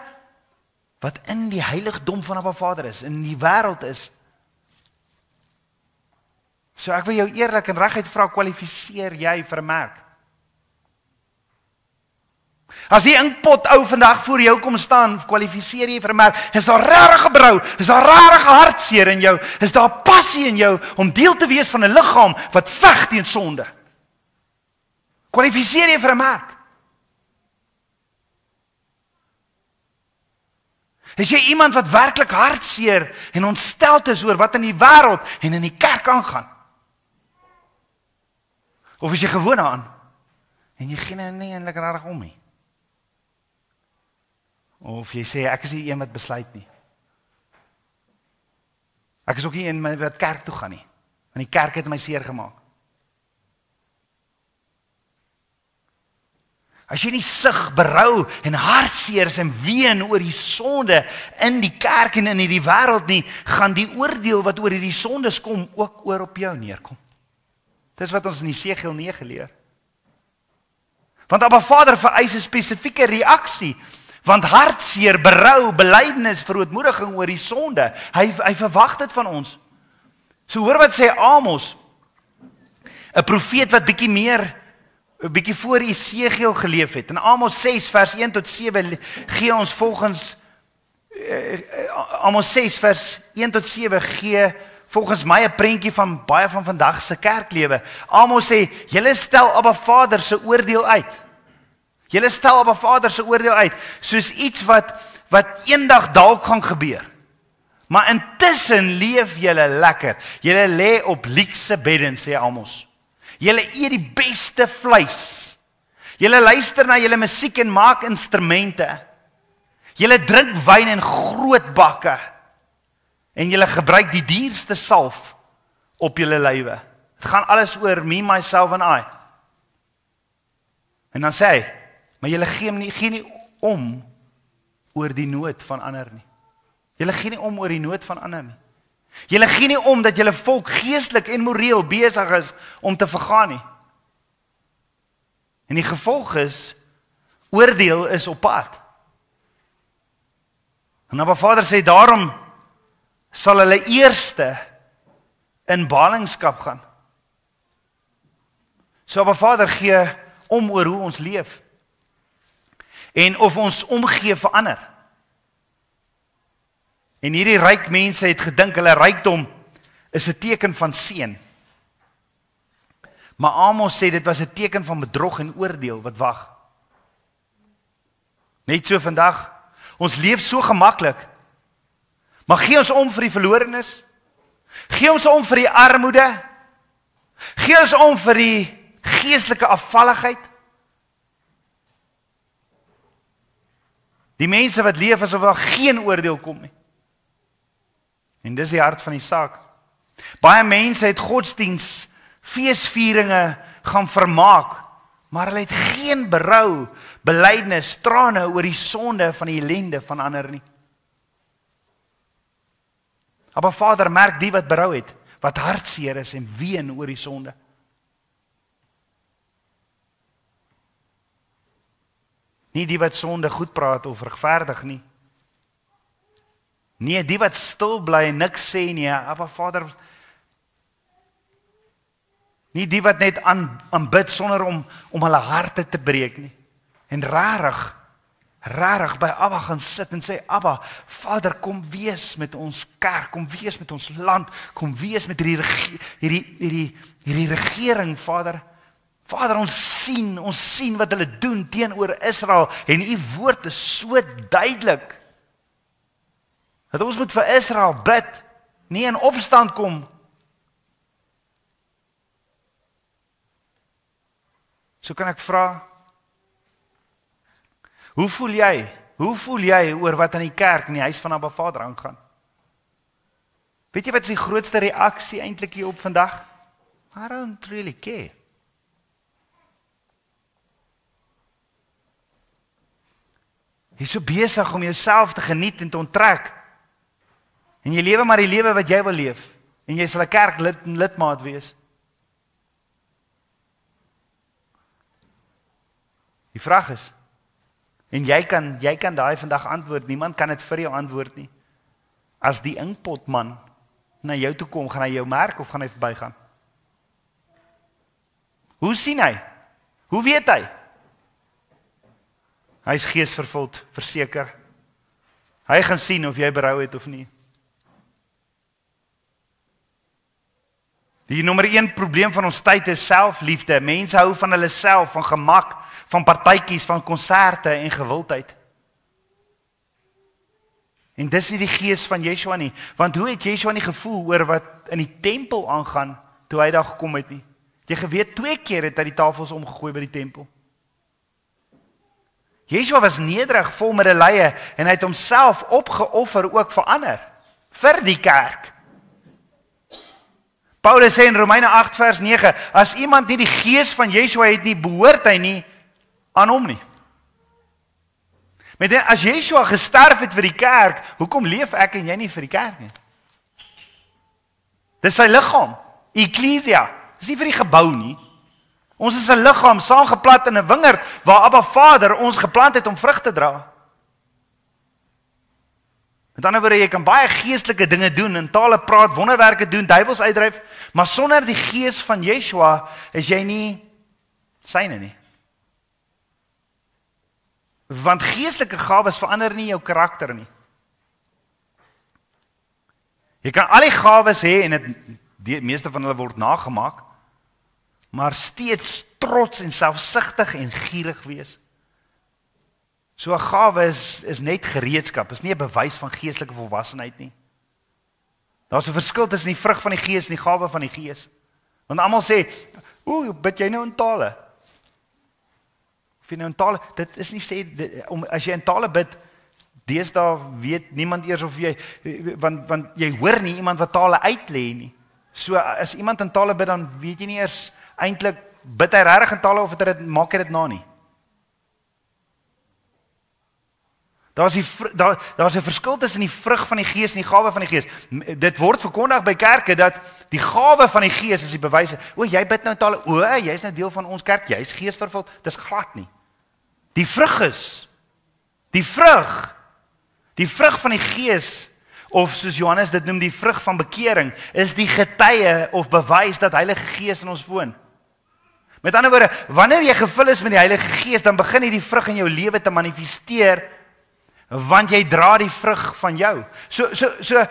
wat in die heiligdom van Abba Vader is, in die wêreld is. So ek wil jou eerlik en reguit vra, kwalifiseer jy vir 'n merk? As die inkpot ou vandag voor jou kom staan, kwalifiseer jy vir 'n merk? Is daar regtig gebrou? Is daar regtig hartseer in jou? Is daar passie in jou om deel te wees van 'n liggaam wat veg teen sonde? Kwalifiseer jy vir 'n merk? Is jy iemand wat werklik hartseer en ontsteld is oor wat in die wêreld en in die kerk aangaan? Of is jy gewoon aan en jy gee nou nie eintlik regtig om nie? Of jy sê ek is nie een wat besluit nie. Ek is ook nie een wat kerk toe gaan nie, want die kerk het my seer gemaak. As jy nie sug, berou en hartseer is en ween oor die sonde in die kerk en in hierdie wêreld nie, gaan die oordeel wat oor hierdie sondes kom ook oor op jou neerkom. Dis wat ons in Jesegiel 9 leer. Want Abba Vader vereis 'n spesifieke reaksie, want hartseer, berou, belydenis, verootmoediging oor die sonde, hy verwag dit van ons. So hoor wat sê Amos, 'n profeet wat bietjie voor Jesegiel geleef het. In Amos 6 vers 1 tot 7 gee ons volgens Amos 6 vers 1 tot 7 gee volgens my 'n prentjie van baie van vandag se kerklewe. Amos sê, julle stel Abba Vader se oordeel uit. Julle stel Abba Vader se oordeel uit, soos iets wat eendag dalk gaan gebeur. Maar intussen leef julle lekker. Julle lê op luukse beddens, sê Amos. Julle eet die beste vleis. Julle luister na julle musiek en maak instrumente. Julle drink wyn in groot bakke. En julle gebruik die duurste salf op julle lywe. Het gaan alles oor me, myself en I. En dan sê hy, maar julle gee nie om oor die nood van ander nie. Julle gee nie om oor die nood van ander nie. Julle gee nie om dat julle volk geestelik en moreel besig is om te vergaan nie. En die gevolg is, oordeel is op pad. En Abba Vader sê, daarom sal hulle eerste in ballingskap gaan. So Abba Vader gee om oor hoe ons leef. En of ons omgee vir ander. En hierdie ryk mense het gedink hulle rykdom is 'n teken van seën. Maar Amos sê dit was 'n teken van bedrog en oordeel wat wag. Net so vandag, ons leef so gemaklik. Maar gee ons om vir die verlorenes? Gee ons om vir die armoede? Gee ons om vir die geestelike afvalligheid? Die mense wat leef asof daar geen oordeel kom nie. En dis die hart van die saak. Baie mense het godsdiens, feesvieringe gaan vermaak, maar hulle het geen berou, belydenis, trane oor die sonde van die ellende van ander nie. Abba Vader merk die wat berou het, wat hartseer is en ween oor die sonde. Nie die wat sonde goed praat of regverdig nie. Nee, die wat stil bly en niks sê nie, Abba Vader. Nie die wat net aanbid sonder om hulle harte te breek nie. En rarig by Abba gaan sit en sê, Abba, Vader, kom wees met ons kerk, kom wees met ons land, kom wees met hierdie regering, Vader. Vader, ons sien wat hulle doen teenoor Israel en u woord is so duidelik. Dat ons moet vir Israel bid, nie in opstand kom. So kan ek vra, hoe voel jy oor wat in die kerk in die huis van Abba Vader aangaan? Weet jy wat is die grootste reaksie eintlik hier op vandag? I don't really care. Jy is so besig om jouself te geniet en te onttrek. En jy lewe maar die lewe wat jy wil leef. En jy sal 'n kerk lidmaat wees. Die vraag is, en jy kan daai vandag antwoord, niemand kan dit vir jou antwoord nie. As die inkpotman na jou toe kom, gaan hy jou merk of gaan hy verbygaan? Hoe sien hy? Hoe weet hy? Hy is geesvervuld, verseker. Hy gaan sien of jy berou het of nie. Die nommer 1 probleem van ons tyd is selfliefde. Mense hou van hulle self, van gemak, van partytjies, van konserte en gewildheid. En dis nie die gees van Yeshua nie, want hoe het Yeshua nie gevoel oor wat in die tempel aangaan toe hy daar gekom het nie? Jy geweet 2 keer het hy die tafels omgegooi by die tempel. Yeshua was nederig, vol medelee en hy het homself opgeoffer ook vir ander, vir die kerk. Paulus sê in Romeine 8 vers 9, as iemand nie die gees van Yeshua het nie, behoort hy nie aan hom nie. Met as Yeshua gesterf het vir die kerk, hoekom leef ek en jy nie vir die kerk nie? Dis sy liggaam, Ecclesia, dis nie vir die gebou nie. Ons is 'n liggaam saamgeplant in 'n wingerd waar Abba Vader ons geplant het om vrug te dra. Met ander woorde, jy kan baie geestelike dinge doen, in tale praat, wonderwerke doen, duiwels uitdryf, maar sonder die gees van Yeshua is jy nie syne nie. Want geestelike gawes verander nie jou karakter nie. Jy kan al die gawes hê en die meeste van hulle word nagemaak, maar steeds trots en selfsugtig en gierig wees. So 'n gawe is net gereedskap, is nie 'n bewys van geestelike volwassenheid nie. Daar's 'n verskil tussen die vrug van die Gees en die gawe van die Gees. Want almal sê, bid jy nou in tale? Of jy nou in tale, dit is nie sê, as jy in tale bid, deesdae weet niemand eers of jy, want jy hoor nie iemand wat tale uitlê nie. So as iemand in tale bid, dan weet jy nie eers eintlik, bid hy regtig in tale of maak hy dit na nie. Daar's 'n verskil tussen die vrug van die Gees en die gawe van die Gees. Dit word verkondig by kerke dat die gawe van die Gees is die bewyse. Jy bid nou in tale, jy's nou deel van ons kerk, jy's geesvervuld. Dis glad nie. Die vrug is die vrug van die Gees, of soos Johannes dit noem, die vrug van bekering, is die getuie of bewys dat Heilige Gees in ons woon. Met ander woorde, wanneer jy gevul is met die Heilige Gees, dan begin hierdie vrug in jou lewe te manifesteer, want jy dra die vrug van jou. So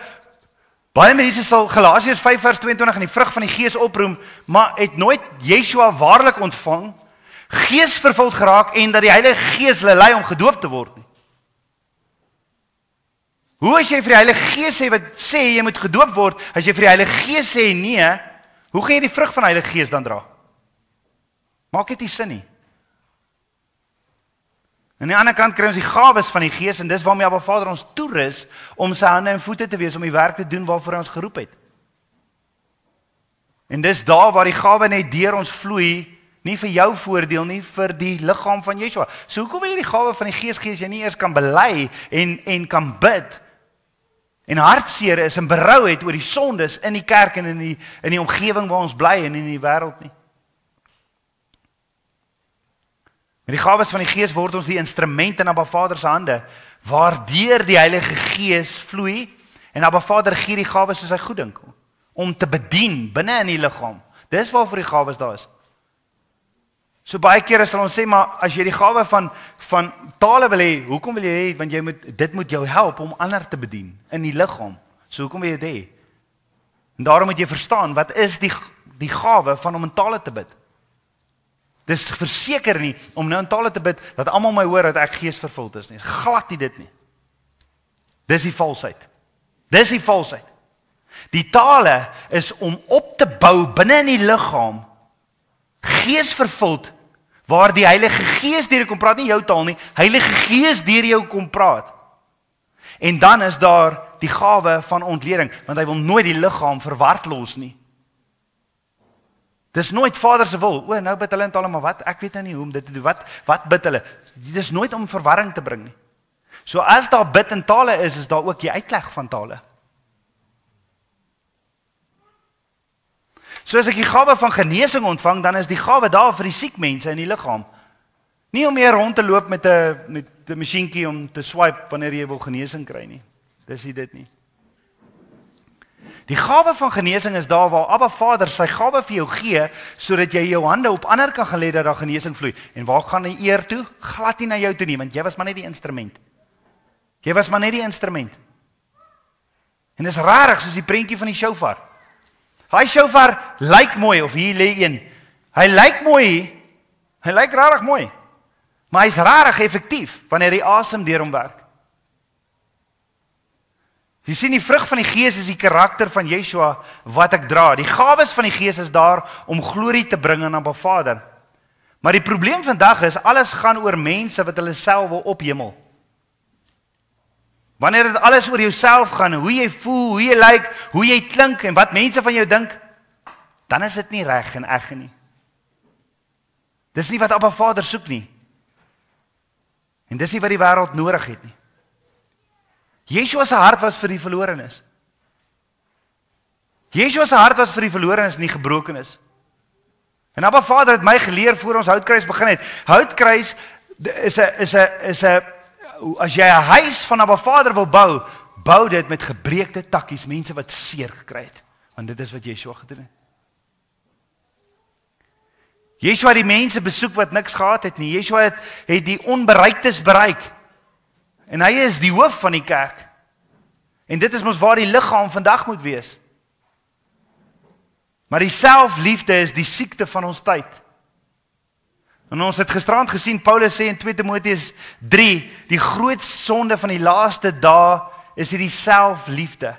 baie mense sal Galasiërs 5 vers 22 in die vrug van die Gees oproem, maar het nooit Yeshua waarlik ontvang, Gees vervuld geraak en dat die Heilige Gees hulle lei om gedoop te word nie. Hoe as jy vir die Heilige Gees sê jy moet gedoop word, as jy vir die Heilige Gees sê nee, hoe gaan jy die vrug van die Heilige Gees dan dra? Maak dit nie sin nie. Aan die ander kant kry ons die gawes van die Gees, en dis waarmee Abba Vader ons toerus om sy hande en voete te wees, om die werk te doen waarvoor hy ons geroep het. En dis daar waar die gawe net deur ons vloei, nie vir jou voordeel nie, vir die liggaam van Yeshua. So hoekom wil jy die gawe van die Gees gee as jy nie eers kan bely en kan bid en hartseer is en berou het oor die sondes in die kerk en in die omgewing waar ons bly en in die wêreld nie? Met die gawes van die Gees word ons die instrument in Abba Vader se hande, waardeur die Heilige Gees vloei, en Abba Vader gee die gawes soos hy goeddink, om te bedien binne in die liggaam. Dis waarvoor die gawes daar is. So baie kere sal ons sê, maar as jy die gawe van tale wil hê, hoekom wil jy hê? Want dit moet jou help om ander te bedien in die liggaam. So hoekom wil jy dit hê? En daarom moet jy verstaan, wat is die gawe van om in tale te bid? Dis verseker nie om nou in tale te bid dat almal my hoor dat ek geesvervuld is nie. Glad nie dit nie. Dis die valsheid. Dis die valsheid. Die tale is om op te bou binne in die liggaam, geesvervuld, waar die Heilige Gees deur jou kom praat, nie jou taal nie, Heilige Gees deur jou kom praat. En dan is daar die gawe van ontleding, want hy wil nooit die liggaam verward los nie. Dis nooit Vader se wil. Nou bid hulle in tale, maar wat? Ek weet nou nie hoe om dit te doen. Wat bid hulle? Dis nooit om verwarring te bring nie. So as daar bid in tale is daar ook die uitleg van tale. So as ek die gawe van genesing ontvang, dan is die gawe daar vir die siek mense in die liggaam. Nie om meer rond te loop met 'n masjienkie om te swipe wanneer jy wil genesing kry nie. Dis nie dit nie. Die gawe van genesing is daar waar Abba Vader sy gawe vir jou gee, sodat jy jou hande op ander kan gelê dat daar genesing vloei. En waar gaan die eer toe? Glad nie na jou toe nie, want jy was maar net die instrument. Jy was maar net die instrument. En dis rarig soos die prentjie van die shofar. Hy shofar lyk mooi, of hier lê een. Hy lyk mooi, hy lyk rarig mooi. Maar hy's rarig effektief wanneer die asem deur hom werk. Jy sien, die vrug van die Gees is die karakter van Yeshua wat ek dra. Die gawes van die Gees is daar om glorie te bring aan Abba Vader. Maar die probleem vandag is, alles gaan oor mense wat hulle self wil ophemel. Wanneer dit alles oor jouself gaan, hoe jy voel, hoe jy lyk, hoe jy klink en wat mense van jou dink, dan is dit nie reg en eg nie. Dis nie wat Abba Vader soek nie. En dis nie wat die wêreld nodig het nie. Yeshua se hart was vir die verlorenes. Yeshua se hart was vir die verlorenes en die gebrokenes. En Abba Vader het my geleer voor ons houtkruis begin het. Houtkruis is 'n as jy 'n huis van Abba Vader wil bou, bou dit met gebreekte takkies, mense wat seer gekry het. Want dit is wat Yeshua gedoen het. Yeshua het die mense besoek wat niks gehad het nie. Yeshua het die onbereiktes bereik. En hy is die hoof van die kerk. En dit is mos waar die liggaam vandag moet wees. Maar die selfliefde is die siekte van ons tyd. En ons het gisterand gesien, Paulus sê in 2 Timoteus 3, die groot sonde van die laaste dae is hierdie selfliefde.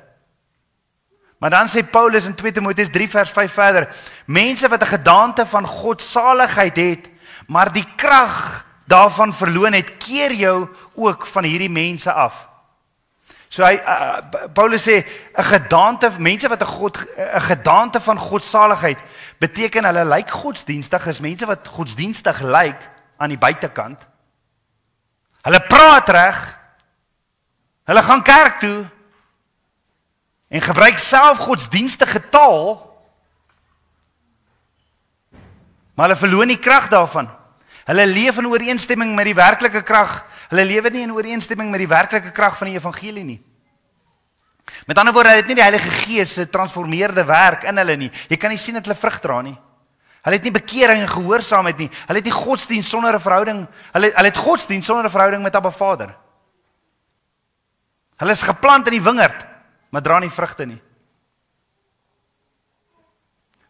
Maar dan sê Paulus in 2 Timoteus 3 vers 5 verder, mense wat 'n gedaante van godsaligheid het, maar die krag daarvan verloon het, keer jou ook van hierdie mense af. So Paulus sê, 'n gedaante, mense wat 'n gedaante van godsaligheid, beteken hulle lyk godsdienstig, is mense wat godsdienstig lyk aan die buitekant. Hulle praat reg, hulle gaan kerk toe, en gebruik self godsdienstige taal, maar hulle verloon die krag daarvan. Hulle leef in ooreenstemming met die werklike krag. Hulle lewe nie in ooreenstemming met die werklike krag van die evangelie nie. Met ander woorde, hulle het nie die Heilige Gees se transformeerde werk in hulle nie. Jy kan nie sien dat hulle vrug dra nie. Hulle het nie bekering en gehoorsaamheid nie. Hulle het nie godsdienst sonder 'n verhouding. Hulle het godsdienst sonder 'n verhouding met Abba Vader. Hulle is geplant in die wingerd, maar dra nie vrugte nie.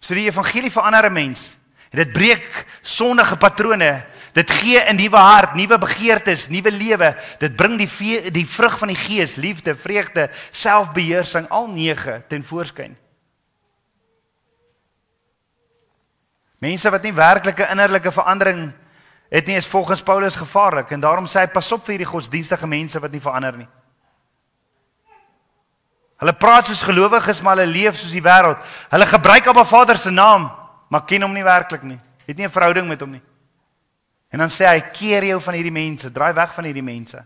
So die evangelie verander 'n mens. Dit breek sondige patrone. Dit gee 'n nuwe hart, nuwe begeertes, nuwe lewe. Dit bring die vrug van die Gees, liefde, vreugde, selfbeheersing, al 9 ten voorskyn. Mense wat nie werklike innerlike verandering het nie, is volgens Paulus gevaarlik. En daarom sê hy, pas op vir hierdie godsdienstige mense wat nie verander nie. Hulle praat soos gelowiges, maar hulle leef soos die wêreld. Hulle gebruik Abba Vader se naam, maar ken hom nie werklik nie. Het nie 'n verhouding met hom nie. En dan sê hy, keer jou van hierdie mense, draai weg van hierdie mense.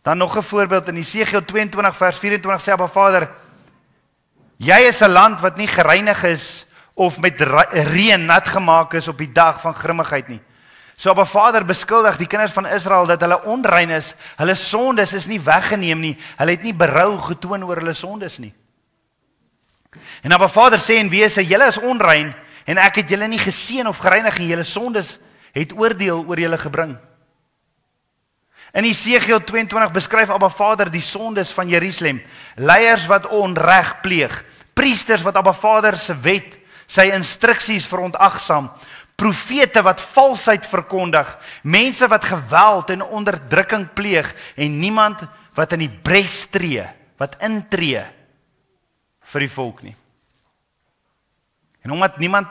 Dan nog 'n voorbeeld in Jesegiel 22 vers 24 sê Abba Vader, jy is 'n land wat nie gereinig is of met reën nat gemaak is op die dag van grimmigheid nie. So Abba Vader beskuldig die kinders van Israel dat hulle onrein is, hulle sondes is nie weggeneem nie, hulle het nie berou getoon oor hulle sondes nie. En Abba Vader sê in wese, julle is onrein en ek het julle nie geseën of gereinig nie, julle sondes het oordeel oor julle gebring. In Jesegiel 22 beskryf Abba Vader die sondes van Jerusalem, leiers wat onreg pleeg, priesters wat Abba Vader se wet, sy instruksies verontagsaam, profete wat valsheid verkondig, mense wat geweld en onderdrukking pleeg en niemand wat in die bres tree, wat intree vir die volk nie. En omdat niemand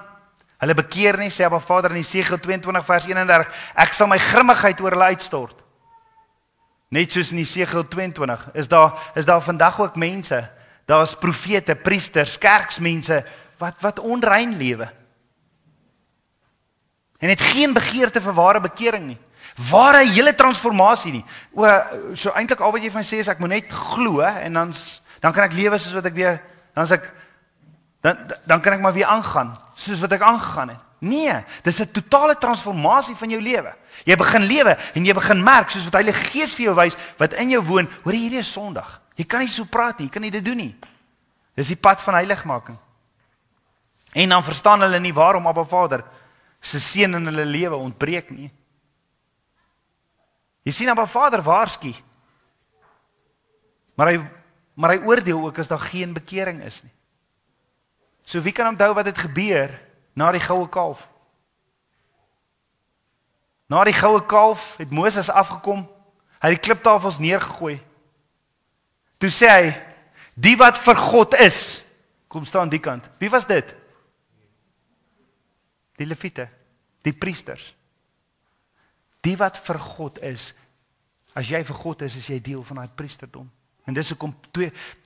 hulle bekeer nie, sê Abba Vader in Jesegiel 22 vers 31, ek sal my grimmigheid oor hulle uitstort. Net soos in Jesegiel 22, is daar vandag ook mense, daar is profete, priesters, kerksmense, wat onrein lewe. En het geen begeerte vir ware bekering nie. Ware hele transformasie nie. So eintlik al wat jy van my sê is, ek moet net glo, en dan kan ek lewe soos wat ek weer, dan kan ek maar weer aangaan, soos wat ek aangegaan het. Nee, dis 'n totale transformasie van jou lewe. Jy begin lewe, en jy begin merk, soos wat die Heilige Gees vir jou wys, wat in jou woon, hoor jy, hierdie is Sondag. Jy kan nie so praat nie, jy kan nie dit doen nie. Dis die pad van heiligmaking. En dan verstaan hulle nie waarom Abba Vader se seën in hulle lewe ontbreek nie. Jy sien, Abba Vader waarsku, maar hy oordeel ook as daar geen bekering is nie. So wie kan onthou wat het gebeur na die goue kalf? Na die goue kalf het Moses afgekom, hy het die kliptafels neergegooi. Toe sê hy, die wat vir God is, kom staan die kant. Wie was dit? Die Lewiete, die priesters. Die wat vir God is, as jy vir God is jy deel van daai priesterdom. En dis hoekom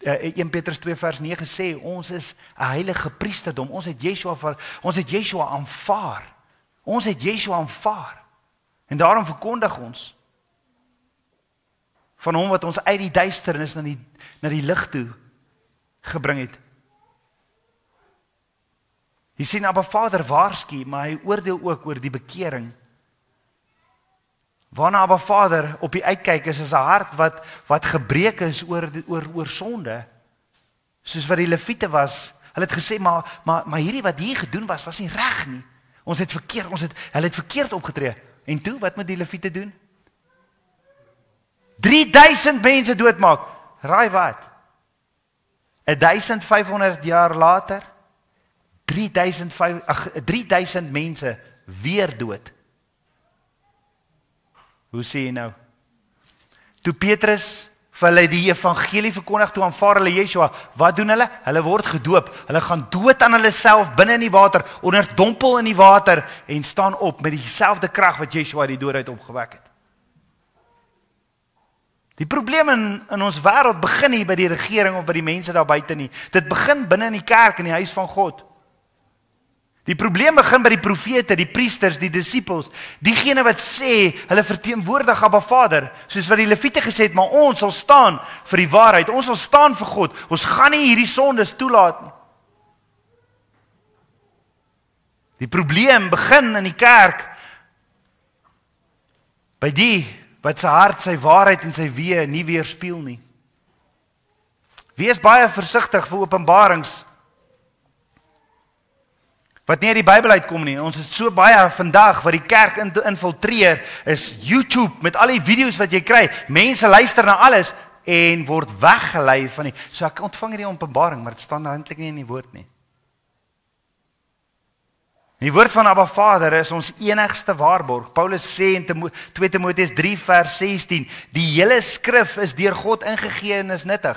1 Petrus 2 vers 9 sê, ons is 'n heilige priesterdom, ons het Yeshua aanvaar. Ons het Yeshua aanvaar. En daarom verkondig ons van hom wat ons uit die duisternis na die lig toe gebring het. Jy sien, Abba Vader waarsku, maar hy oordeel ook oor die bekering. Waarna Abba Vader op die uitkyk is 'n hart wat gebreek is oor sonde. Soos wat die Lewiete was. Hulle het gesê, maar hierdie wat hier gedoen was nie reg nie. Hulle het verkeerd opgetree. En toe, wat moet die Lewiete doen? 3000 mense doodmaak. Raai wat? 1500 jaar later, 3000 mense weer dood. Hoe sê jy nou? Toe Petrus vir hulle die evangelie verkondig, toe aanvaar hulle Yeshua, wat doen hulle? Hulle word gedoop, hulle gaan dood aan hulle self binne in die water, onderdompel in die water en staan op met dieselfde krag wat Yeshua die dood uit opgewek het. Die probleem in ons wêreld begin nie by die regering of by die mense daar buite nie. Dit begin binne in die kerk, in die huis van God. Die probleem begin by die profete, die priesters, die disippels, diegene wat sê, hulle verteenwoordig Abba Vader, soos wat die Lewiete gesê het, maar ons sal staan vir die waarheid, ons sal staan vir God, ons gaan nie hierdie sondes toelaat nie. Die probleem begin in die kerk, by die, wat sy hart, sy waarheid en sy weë nie weerspieël nie. Wees baie versigtig vir openbarings, wat nie uit die Bybel uitkom nie. Ons het so baie vandag wat die kerk infiltreer, is YouTube met al die video's wat jy kry. Mense luister na alles en word weggelei van die. So ek ontvang hierdie openbaring, maar dit staan eintlik nie in die woord nie. Die woord van Abba Vader is ons enigste waarborg. Paulus sê in 2 Timoteus 3 vers 16, die hele skrif is deur God ingegee en is nuttig.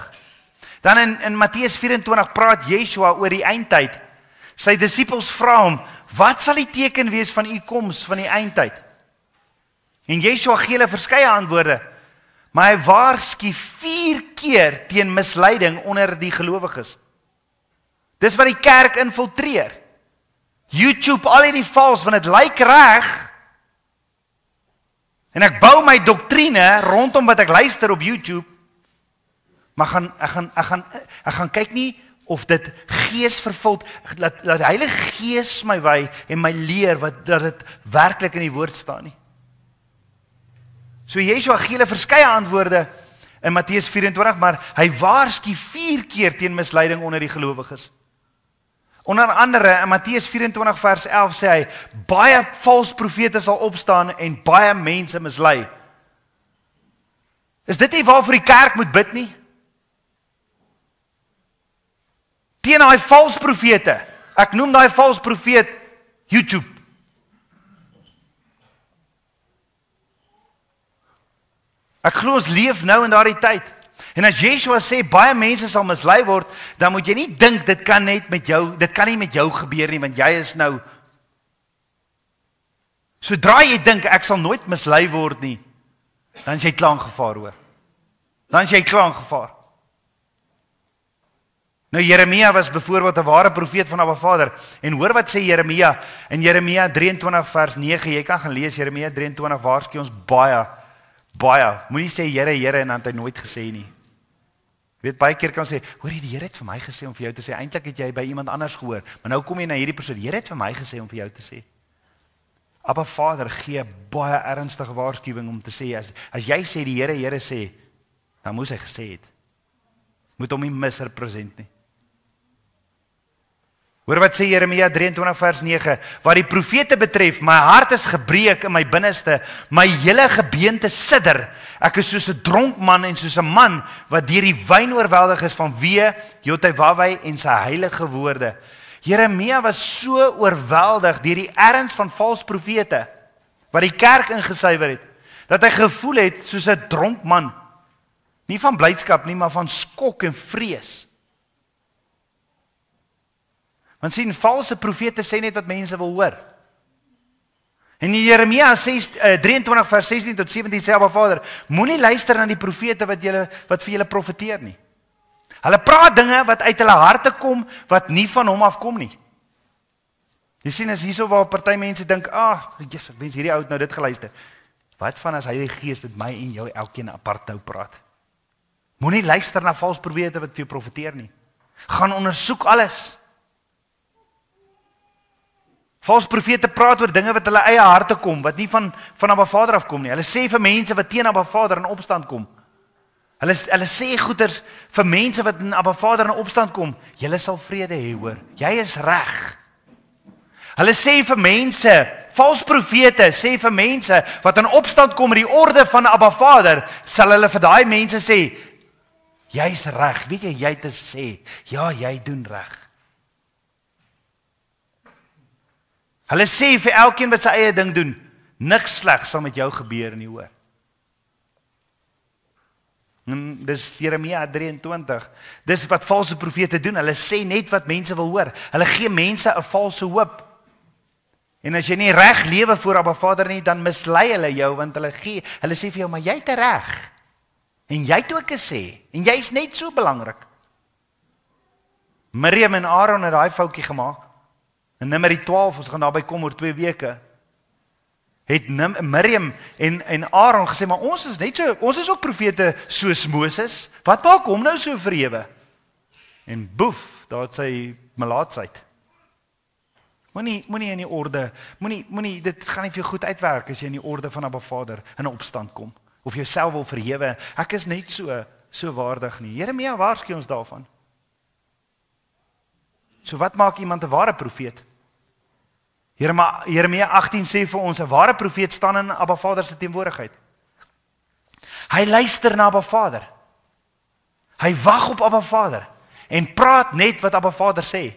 Dan in Matteus 24 praat Yeshua oor die eindtyd. Sy disippels vra hom, wat sal die teken wees van u koms van die eindtyd? En Yeshua gee hulle verskeie antwoorde, maar hy waarsku 4 keer teen misleiding onder die gelowiges. Dis wat die kerk infiltreer. YouTube, al hierdie vals, want dit lyk reg, en ek bou my doktrine rondom wat ek luister op YouTube, maar ek gaan kyk nie of dit geesvervuld, laat die Heilige Gees my wy en my leer dat dit werklik in die woord staan nie. So Yeshua gee hulle verskeie antwoorde in Matteus 24, maar hy waarsku 4 keer teen misleiding onder die gelowiges. Onder andere in Matteus 24 vers 11 sê hy, baie vals profete sal opstaan en baie mense mislei. Is dit nie waarvoor die kerk moet bid nie? Teen daai vals profete. Ek noem daai vals profeet YouTube. Ek glo ons leef nou in daardie tyd. En as Yeshua sê baie mense sal mislei word, dan moet jy nie dink dit kan nie met jou gebeur nie, want jy is nou. Sodra jy dink ek sal nooit mislei word nie, dan is jy klaar in gevaar hoor. Dan is jy klaar in gevaar. Nou Jeremia was byvoorbeeld 'n ware profeet van Abba Vader. En hoor wat sê Jeremia in Jeremia 23 vers 9. Jy kan gaan lees Jeremia 23, waarsku ons baie. Moenie sê Here, Here en dan het hy nooit gesê nie. Jy weet, baie keer kan ons sê, hoor jy, die Here het vir my gesê om vir jou te sê, eintlik het jy by iemand anders gehoor, maar nou kom jy na hierdie persoon, Here het vir my gesê om vir jou te sê. Abba Vader gee baie ernstige waarskuwing om te sê, as jy sê die Here, Here sê, dan moes hy gesê het. Moet hom nie misrepresent nie. Hoor wat sê Jeremia 23 vers 9, wat die profete betref, my hart is gebreek in my binneste, my hele gebeente sidder, ek is soos 'n dronk man en soos 'n man, wat deur die wyn oorweldig is van wee, Jotawawai en sy heilige woorde. Jeremia was so oorweldig deur die erns van vals profete, wat die kerk ingesuiwer het, dat hy gevoel het soos 'n dronk man, nie van blydskap nie, maar van skok en vrees. Want sien, valse profete sê net wat mense wil hoor. En in Jeremia 23 vers 16 tot 17 sê Abba Vader, moenie luister na die profete wat vir julle profeteer nie. Hulle praat dinge wat uit hulle harte kom, wat nie van hom afkom nie. Jy sien, is hierso waar party mense dink, Jesus, mens hierdie oud nou dit geluister. Wat van as Heilige Gees met my en jou elkeen apart nou praat? Moenie luister na valse profete wat vir jou profeteer nie. Gaan ondersoek alles. Valse profete praat oor dinge wat hulle eie harte kom, wat nie van Abba Vader afkom nie. Hulle sê vir mense wat teen Abba Vader in opstand kom. Hulle sê goeders vir mense wat in Abba Vader in opstand kom. Julle sal vrede hê, hoor. Jy is reg. Hulle sê vir mense, valse profete sê vir mense wat in opstand kom met die orde van Abba Vader, sal hulle vir daai mense sê, jy's reg. Weet jy te sê, ja, jy doen reg. Hulle sê vir elkeen wat sy eie ding doen, niks sleg sal met jou gebeur nie, hoor. Dis Jeremia 23. Dis wat valse profete doen. Hulle sê net wat mense wil hoor. Hulle gee mense 'n valse hoop. En as jy nie reg lewe voor Abba Vader nie, dan mislei hulle jou, want hulle sê vir jou, maar jy het reg. En jy het ook gesê, en jy is net so belangrik. Miriam en Aaron het daai foutjie gemaak. In Numeri 12, ons gaan daarby kom oor 2 weke, het Miriam en Aaron gesê, maar ons is ook profete soos Moses. Wat maak hom nou so verhewe? En boef, daar het sy melaatsheid. Moenie in die orde, dit gaan nie vir jou goed uitwerk as jy in die orde van Abba Vader in 'n opstand kom. Of jouself wil verhewe, ek is net so waardig nie. Jeremia waarsku ons daarvan. So wat maak iemand 'n ware profeet? Jeremia 18 sê vir ons, 'n ware profeet staan in Abba Vader se teenwoordigheid. Hy luister na Abba Vader. Hy wag op Abba Vader en praat net wat Abba Vader sê.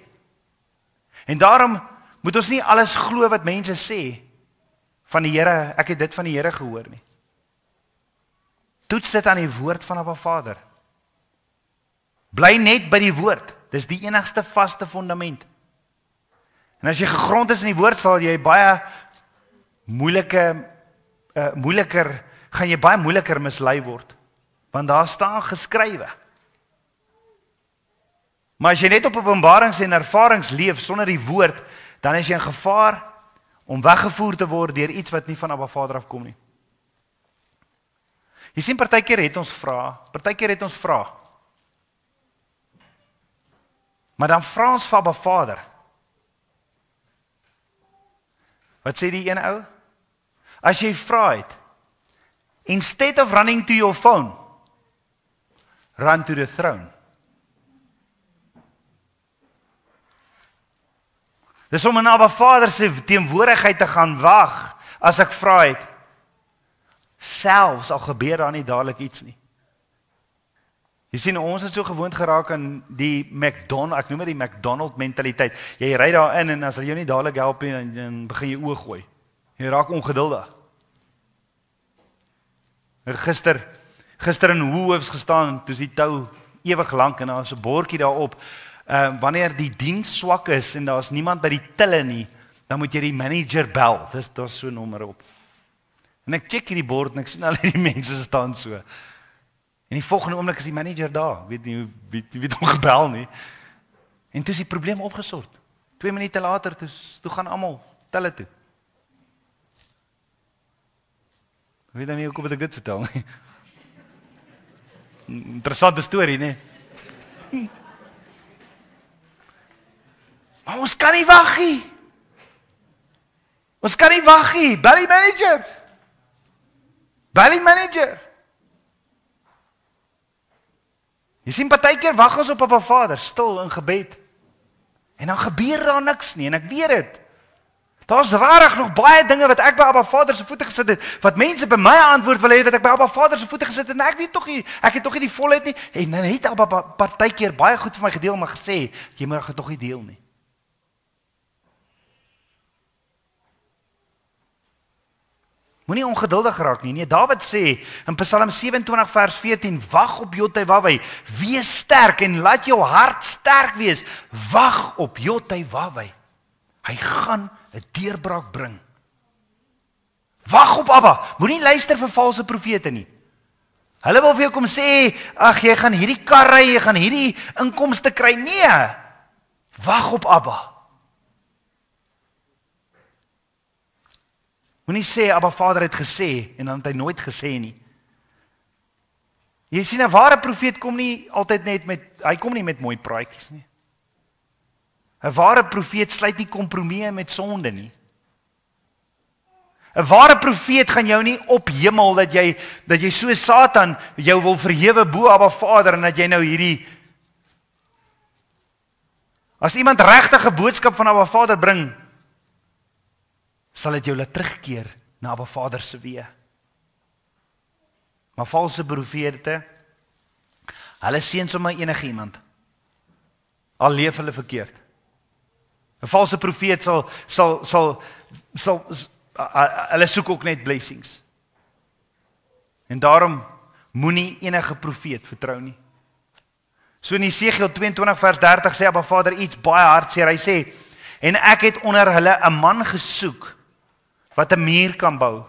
En daarom moet ons nie alles glo wat mense sê van die Here, ek het dit van die Here gehoor nie. Toets dit aan die woord van Abba Vader. Bly net by die woord. Dis die enigste vaste fundament. En as jy gegrond is in die woord, sal jy baie moeiliker mislei word. Want daar staan geskrywe. Maar as jy net op openbarings en ervarings leef sonder die woord, dan is jy in gevaar om weggevoer te word deur iets wat nie van Abba Vader afkom nie. Jy sien, partykeer het ons vra. Maar dan vra ons vir Abba Vader. Wat sê die een ou? As jy vra het, instead of running to your phone, run to the throne. Dis om in Abba Vader se teenwoordigheid te gaan wag as ek vra het. Selfs al gebeur daar nie dadelik iets nie. Jy sien, ons het so gewoond geraak aan die ek noem dit die McDonald mentaliteit. Jy ry daar in en as hulle jou nie dadelik help nie, dan begin jy oë gooi. Jy raak ongeduldig. Gister in Woolworths gestaan, toe is die tou ewig lank en daar is 'n bordjie daarop. Wanneer die diens swak is en daar's niemand by die tille nie, dan moet jy die manager bel. Daar's so 'n nommer op. En ek check hierdie bord en ek sien al die mense staan so. En die volgende oomblik is die manager daar. Weet nie wie hom gebel nie. En toe is die probleem opgesort. 2 minute later, toe gaan almal telle toe. Ek weet nou nie hoekom ek dit vertel nie. Interessante storie, nee. Maar ons kan nie wag nie. Bel die manager. Jy sien, partykeer wag ons op Abba Vader, stil in gebed. En dan gebeur daar niks nie, en ek weet dit. Daar's rarig nog baie dinge wat ek by Abba Vader se voete gesit het, wat mense by my antwoord wil hê wat ek by Abba Vader se voete gesit het, en ek weet tog nie, ek het tog nie die volheid nie, en dan het Abba partykeer baie goed vir my gedeel, maar gesê, jy moet dit tog nie deel nie. Moenie ongeduldig raak nie. Nee, Dawid sê in Psalm 27 vers 14, wag op Jotawawai, wees sterk en laat jou hart sterk wees. Wag op Jotawawai. Hy gaan 'n deurbraak bring. Wag op Abba. Moenie luister vir valse profete nie. Hulle wil vir jou kom sê, ag, jy gaan hierdie kar ry, jy gaan hierdie inkomste kry. Nee. Wag op Abba. Moenie sê Abba Vader het gesê en dan het hy nooit gesê nie. Jy sien, 'n ware profeet kom nie altyd net met mooi praatjies nie. 'n Ware profeet sluit nie kompromieë met sonde nie. 'n Ware profeet gaan jou nie ophemel dat jy so Satan jou wil verhewe bo Abba Vader en dat jy nou hierdie. As iemand regtig 'n boodskap van Abba Vader bring, sal dit jou laat terugkeer na Abba Vader se weë. Maar valse profete, hulle seën sommer enige iemand. Al leef hulle verkeerd. 'n Valse profeet sal hulle soek ook net blessings. En daarom Moenie enige profeet vertrou nie. So in Esegiel 22 vers 30 sê Abba Vader iets baie hartseer. Hy sê, en ek het onder hulle 'n man gesoek wat 'n muur kan bou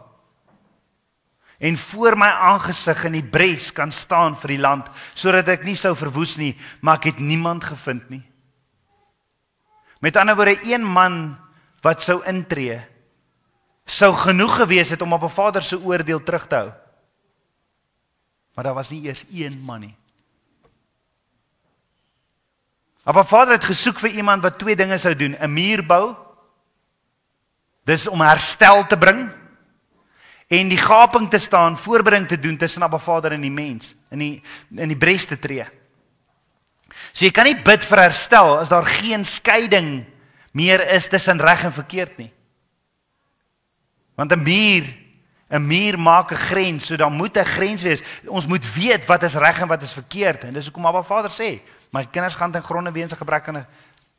en voor my aangesig in die bres kan staan vir die land, sodat ek nie sou verwoes nie, maar ek het niemand gevind nie. Met ander woorde, een man wat sou intree, sou genoeg gewees het om op 'n Vader se oordeel terug te hou. Maar daar was nie eers een man nie. Abba Vader het gesoek vir iemand wat twee dinge sou doen, 'n muur bou, dis om herstel te bring, en die gaping te staan, voorbereiding te doen tussen Abba Vader en die mens, in die bres te tree. So jy kan nie bid vir herstel as daar geen skeiding meer is tussen reg en verkeerd nie. Want 'n muur maak 'n grens, so dan moet 'n grens wees. Ons moet weet wat is reg en wat is verkeerd. En dis hoekom Abba Vader sê, my kinders gaan ten gronde weens 'n gebrek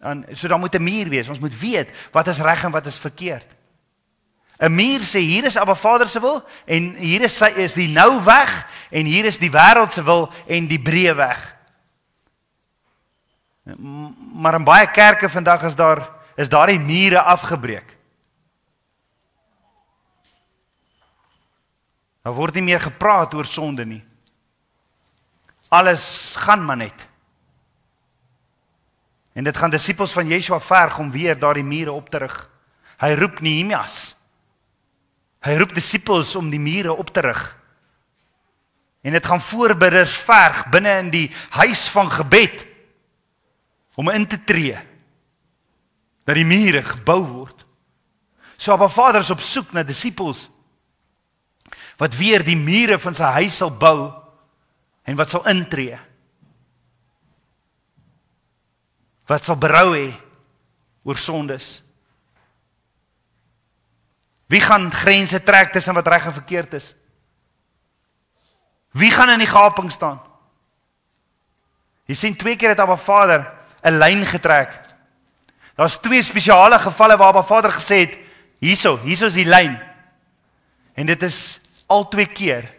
aan, so dan moet 'n muur wees. Ons moet weet wat is reg en wat is verkeerd. 'n Muur sê, hier is Abba Vader se wil, en hier is die nou weg, en hier is die wêreld se wil, en die breë weg. Maar in baie kerke vandag is daardie mure afgebreek. Daar word nie meer gepraat oor sonde nie. Alles gaan maar net. En dit gaan disippels van Yeshua verg om weer daardie mure op te rig. Hy roep Nehemias. Hy roep disippels om die mure op te rig. En dit gaan voorbidders verg binne in die huis van gebed om in te tree, dat die mure gebou word. So Abba Vader is op soek na disippels wat weer die mure van sy huis sal bou en wat sal intree. Wat sal berou hê oor sondes. Wie gaan grense trek tussen wat reg en verkeerd is? Wie gaan in die gaping staan? Jy sien 2 keer het Abba Vader 'n lyn getrek. Daar's 2 spesiale gevalle waar Abba Vader gesê het, hierso is die lyn. En dit is al 2 keer.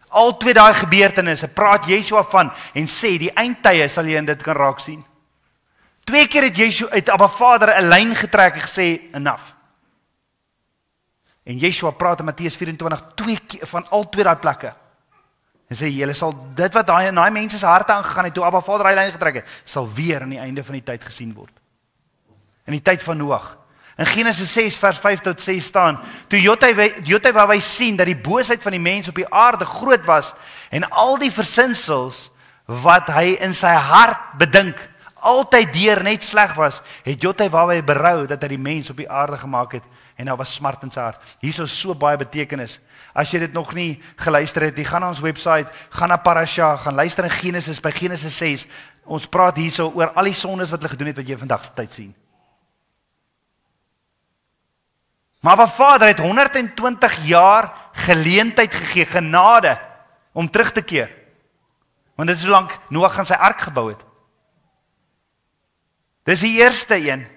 Al 2 daai gebeurtenisse praat Yeshua van en sê die eindtye sal jy in dit kan raak sien. 2 keer het Abba Vader 'n lyn getrek en gesê enough. En Yeshua praat in Matteus 24 2 keer van al 2 daai plekke. En sê julle sal dit wat daai mense se harte aangegaan het toe Abba Vader hy lyn getrek het, sal weer aan die einde van die tyd gesien word. In die tyd van Noag. In Genesis 6 vers 5 tot 6 staan, toe Jotai wou hy sien dat die boosheid van die mens op die aarde groot was en al die versinsels wat hy in sy hart bedink altyd deur net sleg was, het Jotai wou hy berou dat hy die mens op die aarde gemaak het en daar was smart in sy hart. Hier is so baie betekenis. As jy dit nog nie geluister het, jy gaan na ons website, gaan na Parasha, gaan luister in Genesis, by Genesis 6. Ons praat hierso oor al die sondes wat hulle gedoen het wat jy vandag se tyd sien. Maar Abba Vader het 120 jaar geleentheid gegee, genade, om terug te keer. Want dit is so lank Noag gaan sy ark gebou het. Dis die eerste een.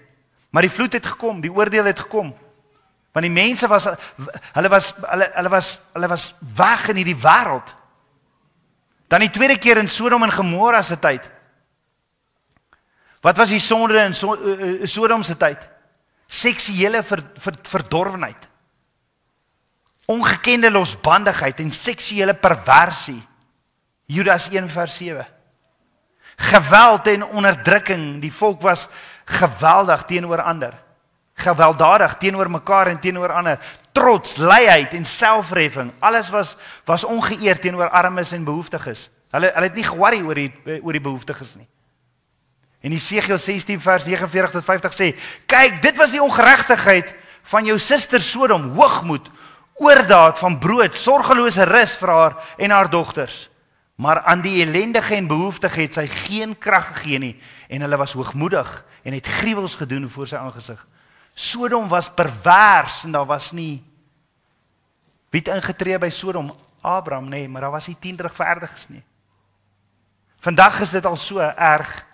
Maar die vloed het gekom, die oordeel het gekom. Want die mense hulle was weg in hierdie wêreld. Dan die tweede keer in Sodom en Gomorra se tyd. Wat was die sonde in Sodom se tyd? Seksuele verdorwenheid. Ongekende losbandigheid en seksuele perversie. Judas 1 vers 7. Geweld en onderdrukking. Die volk was geweldig teenoor ander. Gewelddadig teenoor mekaar en teenoor ander. Trots, luiheid en selfreffing. Alles was ongeëerd teenoor armes en behoeftiges. Hulle het nie ge-worry oor die behoeftiges nie. En Esegiel 16 vers 49 tot 50 sê, kyk, dit was die ongeregtigheid van jou suster Sodom, hoogmoed, oordaad van brood, sorgelose rus vir haar en haar dogters. Maar aan die ellendige en behoeftige het sy geen krag gegee nie, en hulle was hoogmoedig en het gruwels gedoen voor sy aangesig. Sodom was pervers en daar was nie, wie het ingetree by Sodom? Abraham, nee, maar daar was nie 10 regverdiges nie. Vandag is dit al so erg.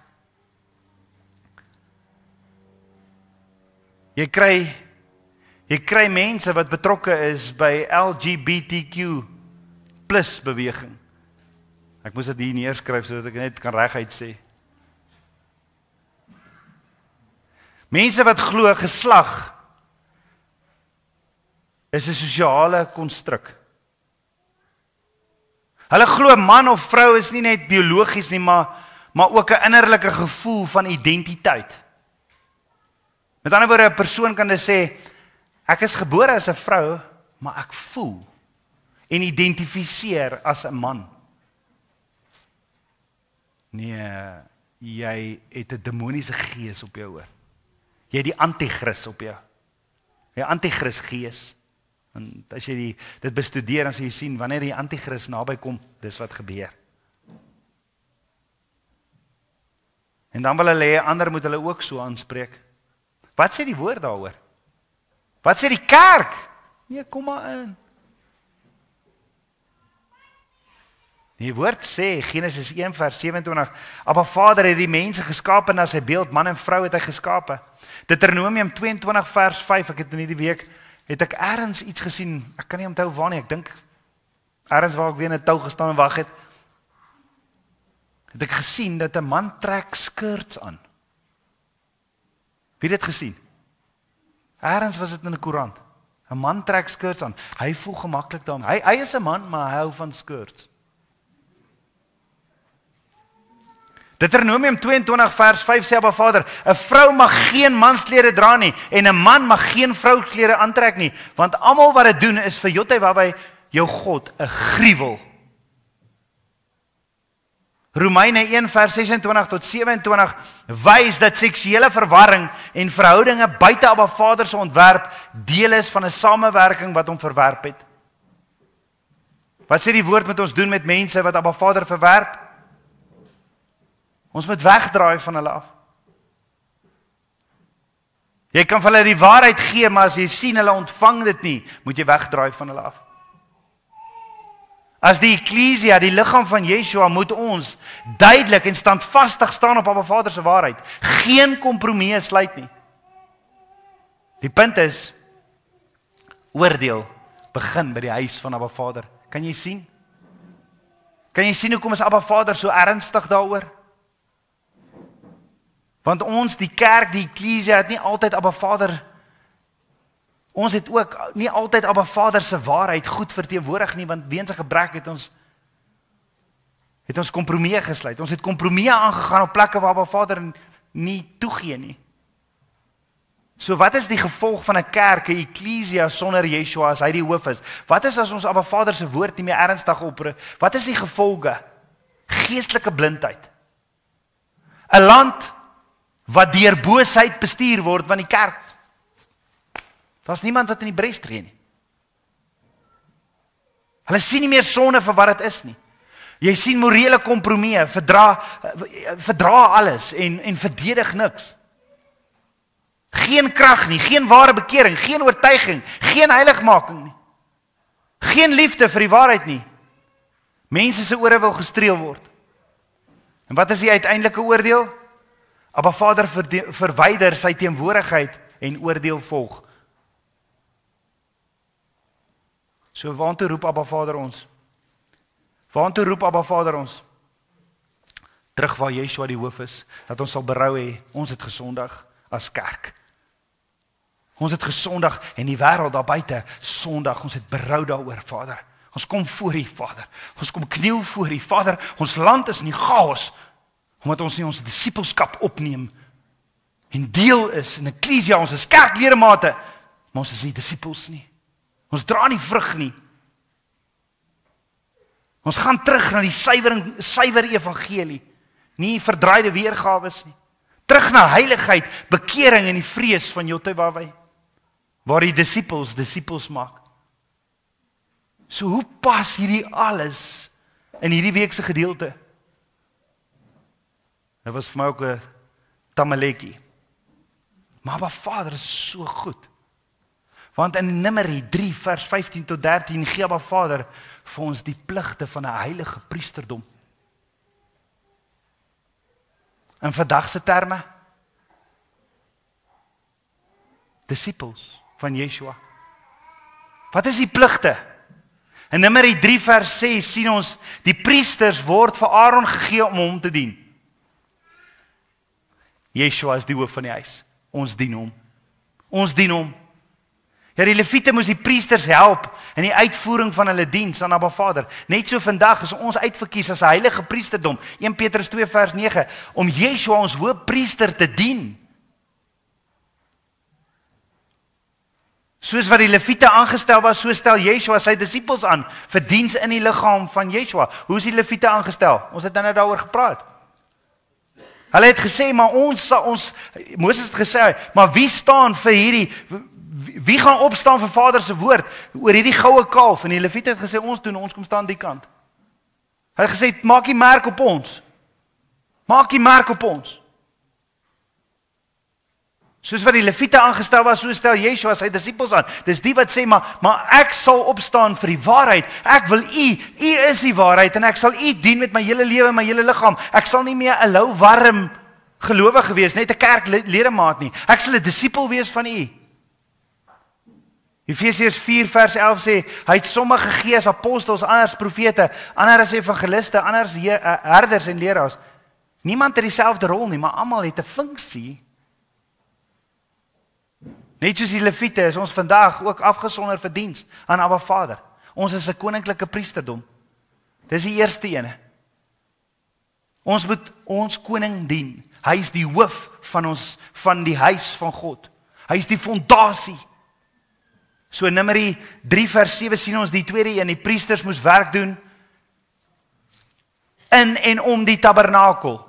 Jy kry mense wat betrokke is by LGBTQ+ beweging. Ek moes dit hier neerskryf sodat ek net kan reguit sê. Mense wat glo geslag is 'n sosiale konstruk. Hulle glo man of vrou is nie net biologies nie, maar ook 'n innerlike gevoel van identiteit. Met ander woorde, 'n persoon kan dit sê, ek is gebore as 'n vrou, maar ek voel en identifiseer as 'n man. Nee, jy het 'n demoniese gees op jou hoor. Jy het die anti-kris op jou. Die anti-kris gees. En as jy dit bestudeer, dan sal jy sien, wanneer die anti-kris naby kom, dis wat gebeur. En dan wil hulle hê, ander moet hulle ook so aanspreek. Wat sê die woord daaroor? Wat sê die kerk? Nee, kom maar in. Die woord sê, Genesis 1 vers 27, Abba Vader het die mense geskape na sy beeld, man en vrou het hy geskape. Deuteronomium 22 vers 5, ek het in hierdie week, het ek ergens iets gesien, ek kan nie onthou waar nie, ek dink, ergens waar ek weer in 'n tou gestaan en wag het ek gesien, dat 'n man trek skirts aan. Wie het dit gesien? Ergens was dit in 'n koerant. 'n Man trek skirts aan, hy voel gemaklik daarmee, hy is 'n man, maar hy hou van skirts. Deuteronomium 22 vers 5 sê Abba Vader, 'n vrou mag geen mansklere dra nie en 'n man mag geen vrouklere aantrek nie, want almal wat dit doen is vir Jotwe jou God 'n gruwel. Romeine 1 vers 26 tot 27 wys dat seksuele verwarring en verhoudinge buite Abba Vader se ontwerp deel is van 'n samewerking wat hom verwerp het. Wat sê die woord moet ons doen met mense wat Abba Vader verwerp? Ons moet wegdraai van hulle af. Jy kan vir hulle die waarheid gee, maar as jy sien hulle ontvang dit nie, moet jy wegdraai van hulle af. As die Eklesia, die liggaam van Yeshua, moet ons duidelik en standvastig staan op Abba Vader se waarheid. Geen kompromie sluit nie. Die punt is, oordeel begin by die huis van Abba Vader. Kan jy sien? Kan jy sien hoekom is Abba Vader so ernstig daaroor? Want ons, die kerk, die Eklesia, het nie altyd Abba Vader, ons het ook nie altyd Abba Vader se waarheid goed verteenwoordig nie, want weens 'n gebrek het ons kompromieë gesluit. Ons het kompromieë aangegaan op plekke waar Abba Vader nie toegee nie. So wat is die gevolg van 'n kerk, 'n Eklesia sonder Yeshua as hy die hoof is? Wat is as ons Abba Vader se woord nie meer ernstig opre? Wat is die gevolge? Geestelike blindheid. 'n Land wat deur boosheid bestuur word, want die kerk, daar's niemand wat in die bres tree nie. Hulle sien nie meer sonde vir wat dit is nie. Jy sien morele kompromieë, verdra alles en verdedig niks. Geen krag nie, geen ware bekering, geen oortuiging, geen heiligmaking nie. Geen liefde vir die waarheid nie. Mense se ore wil gestreel word. En wat is die uiteindelike oordeel? Abba Vader verwyder sy teenwoordigheid en oordeel volg. So waartoe roep Abba Vader ons? Waartoe roep Abba Vader ons? Terug waar Yeshua die hoof is, dat ons sal berou hê, ons het gesondig as kerk. Ons het gesondig en die wêreld daar buite sondig, ons het berou daaroor, Vader. Ons kom voor U, Vader. Ons kom kniel voor U, Vader. Ons land is in chaos, omdat ons nie ons disippelskap opneem en deel is in Eklesia, ons is kerkledemate, maar ons is nie disippels nie. Ons dra nie vrug nie. Ons gaan terug na die suiwer evangelie, nie verdraaide weergawes nie. Terug na heiligheid, bekering en die vrees van Jotwe, waar die disippels maak. So hoe pas hierdie alles in hierdie week se gedeelte? Dit was vir my ook 'n tamaletjie. Maar Abba Vader is so goed. Want in Numeri 3 vers 15 tot 13 gee Abba Vader vir ons die pligte van 'n heilige priesterdom. In vandag se terme, disippels van Yeshua. Wat is die pligte? In Numeri 3 vers 6 sien ons, die priesters word vir Aaron gegee om hom te dien. Yeshua is die hoof van die huis. Ons dien hom. Ons dien hom. Ja, die Lewiete moes die priesters help in die uitvoering van hulle diens aan Abba Vader. Net so vandag is ons uitverkies as 'n heilige priesterdom, 1 Petrus 2 vers 9, om Yeshua ons hoofpriester te dien. Soos wat die Lewiete aangestel was, so stel Yeshua sy disippels aan vir diens in die liggaam van Yeshua. Hoe is die Lewiete aangestel? Ons het nou daaroor gepraat. Hulle het gesê, maar Moses het gesê, maar wie staan vir hierdie, wie gaan opstaan vir Vader se woord oor hierdie goue kalf? En die Lewiete het gesê, ons kom staan die kant. Hy het gesê, maak die merk op ons. Maak die merk op ons. Soos wat die Lewiete aangestel was, so stel Yeshua sy disippels aan. Dis die wat sê, maar ek sal opstaan vir die waarheid. Ek wil u is die waarheid, en ek sal u dien met my hele lewe en my hele liggaam. Ek sal nie meer 'n lou warm gelowige wees, net 'n kerkledemaat nie. Ek sal 'n disipel wees van u. Efesiërs 4 vers 11 sê, hy het sommige gegee as apostels, anders profete, ander as evangeliste, anders herders en leraars. Niemand het dieselfde rol nie, maar almal het 'n funksie. Net soos die Lewiete is ons vandag ook afgesonder vir diens aan Abba Vader. Ons is 'n koninklike priesterdom. Dis die eerste ene. Ons moet ons koning dien. Hy is die hoof van die huis van God. Hy is die fondasie. So in Numeri 3 vers 7 sien ons die tweede een, die priesters moes werk doen in en om die tabernakel.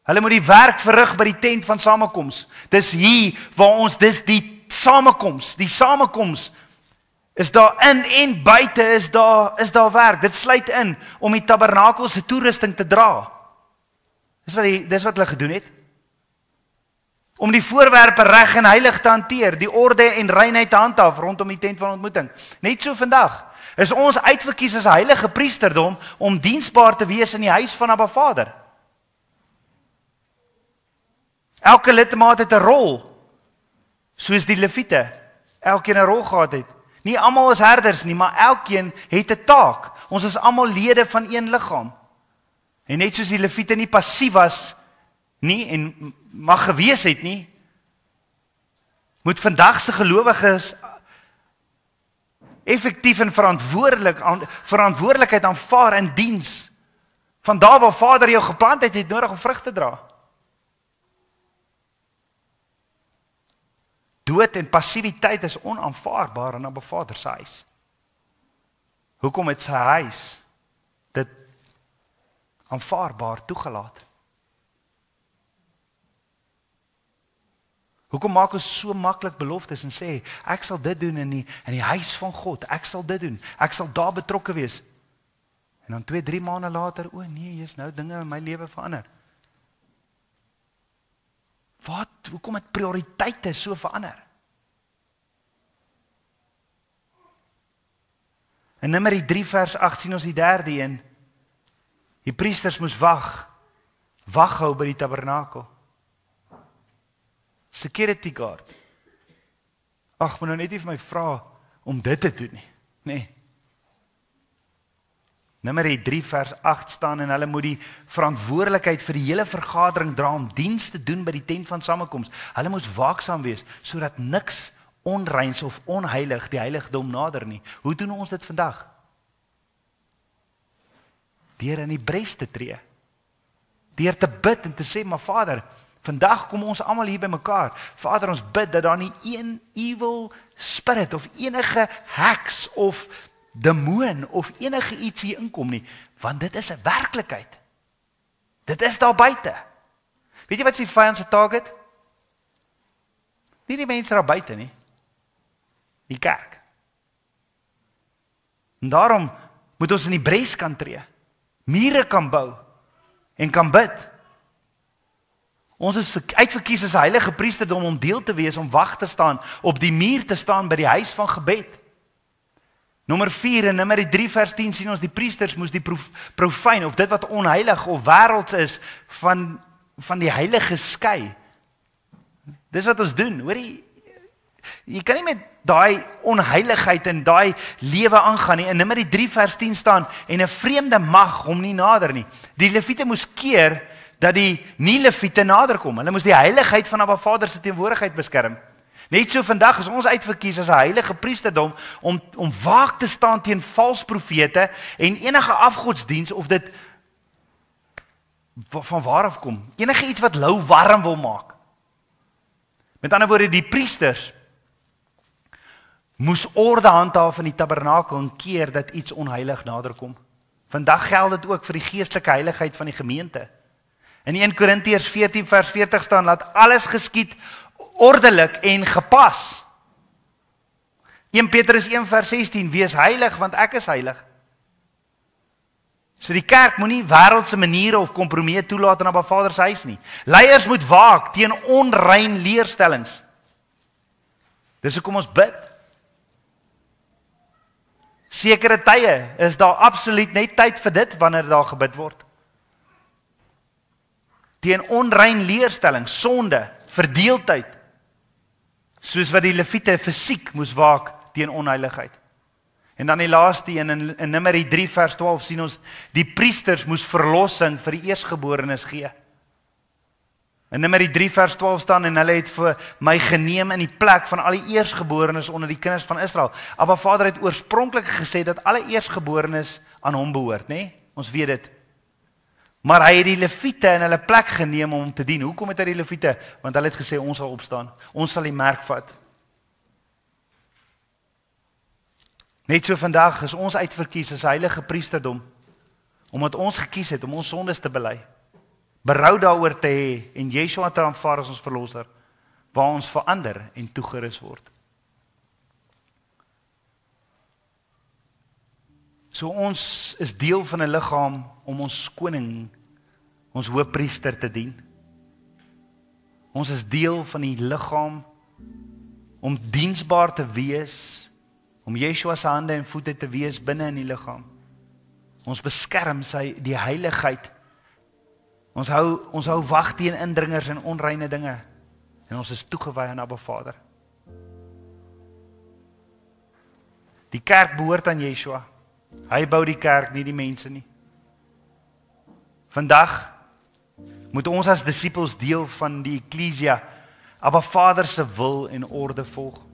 Hulle moet die werk verrig by die tent van samekoms. Dis hier waar ons, dis die samekoms is daar in en buite is daar werk. Dit sluit in om die tabernakel se toerusting te dra. Dis wat hulle gedoen het. Om die voorwerpe reg en heilig te hanteer, die orde en reinheid te handhaaf rondom die tent van ontmoeting. Net so vandag is ons uitverkies as 'n heilige priesterdom om diensbaar te wees in die huis van Abba Vader. Elke lidmaat het 'n rol, soos die Lewiete elkeen 'n rol gehad het. Nie almal is herders nie, maar elkeen het 'n taak. Ons is almal lede van een liggaam. En net soos die Lewiete nie passief was nie en mag gewees het nie, moet vandag se gelowiges effektief en verantwoordelikheid aanvaar in diens. Van daar waar Vader jou geplant het nodig om vrug te dra. Dood en passiwiteit is onaanvaarbaar in Abba Vader se huis. Hoekom het sy huis dit aanvaarbaar toegelaat? Hoekom maak ons so maklik beloftes en sê, ek sal dit doen in die huis van God, ek sal dit doen, ek sal daar betrokke wees. En dan 2-3 maande later, nee, is nou dinge in my lewe verander. Hoekom het prioriteite so verander? In Numeri 3 vers 8 sien ons die derde een. Die priesters moes wag hou by die tabernakel. Security guard. Ag, maar nou net nie vir my vra om dit te doen nie. Nee. Numeri 3 vers 8 staan en hulle moet die verantwoordelikheid vir die hele vergadering dra om diens te doen by die tent van samekoms. Hulle moes waaksaam wees sodat niks onreins of onheilig die heiligdom nader nie. Hoe doen ons dit vandag? Deur in die bres te tree. Deur te bid en te sê, maar Vader, vandag kom ons almal hier by mekaar. Vader, ons bid dat daar nie een evil spirit of enige heks of demoon of enige iets hier inkom nie, want dit is 'n werklikheid. Dit is daar buite. Weet jy wat is die vyand se target? Nie die mense daar buite nie. Die kerk. En daarom moet ons in die bres kan tree, mure kan bou en kan bid. Ons is uitverkies as 'n heilige priesterdom om deel te wees, om wag te staan, op die muur te staan by die huis van gebed. Nommer 4 in Numeri 3 vers 10 sien ons die priesters moes die profane of dit wat onheilig of wêrelds is van die heilige skei. Dis wat ons doen, hoorie. Jy kan nie met daai onheiligheid en daai lewe aangaan nie. In Numeri 3 vers 10 staan, en 'n vreemde mag hom nie nader nie. Die Lewiete moes keer dat die nie-Lewiete nader kom. Hulle moes die heiligheid van Abba Vader se teenwoordigheid beskerm. Net so vandag is ons uitverkies as 'n heilige priesterdom om waak te staan teen vals profete en enige afgodsdiens of dit van waar af kom. Enige iets wat lou warm wil maak. Met ander woorde, die priesters moes orde handhaaf in die tabernakel en keer dat iets onheilig naderkom. Vandag geld dit ook vir die geestelike heiligheid van die gemeente. In 1 Korintiërs 14 vers 40 staan, laat alles geskied ordelik en gepas. 1 Petrus 1 vers 16, wees heilig want ek is heilig. So die kerk moenie wêreldse maniere of kompromieë toelaat in Abba Vader se huis nie. Leiers moet waak teen onrein leerstellings. Dis hoekom ons bid. Sekere tye is daar absoluut net tyd vir dit wanneer daar gebid word. Teen onrein leerstellings, sonde, verdeeldheid, soos wat die Lewiete fisiek moes waak teen onheiligheid. En dan die laaste een in Numeri 3 vers 12 sien ons, die priesters moes verlossing vir die eersgeborenes gee. In Numeri 3 vers 12 staan, en hulle het vir my geneem in die plek van al die eersgeborenes onder die kinders van Israel. Abba Vader het oorspronklik gesê dat alle eersgeborenes aan hom behoort, né? Ons weet dit. Maar hy het die Lewiete in hulle plek geneem om te dien. Hoekom het hy die Lewiete? Want hulle het gesê, ons sal opstaan. Ons sal die merk vat. Net so vandag is ons uitverkies as heilige priesterdom, omdat ons gekies het om ons sondes te bely. Berou daaroor te hê en Yeshua te aanvaar as ons verlosser, waar ons verander en toegerus word. So ons is deel van 'n liggaam om ons koning, ons hoëpriester te dien. Ons is deel van die liggaam om diensbaar te wees, om Yeshua se hande en voete te wees binne in die liggaam. Ons beskerm die heiligheid. Ons hou wag teen indringers en onreine dinge. En ons is toegewy aan Abba Vader. Die kerk behoort aan Yeshua. Hy bou die kerk, nie die mense nie. Vandag moet ons as disippels deel van die Ekklesia, Abba Vader se wil en orde volg.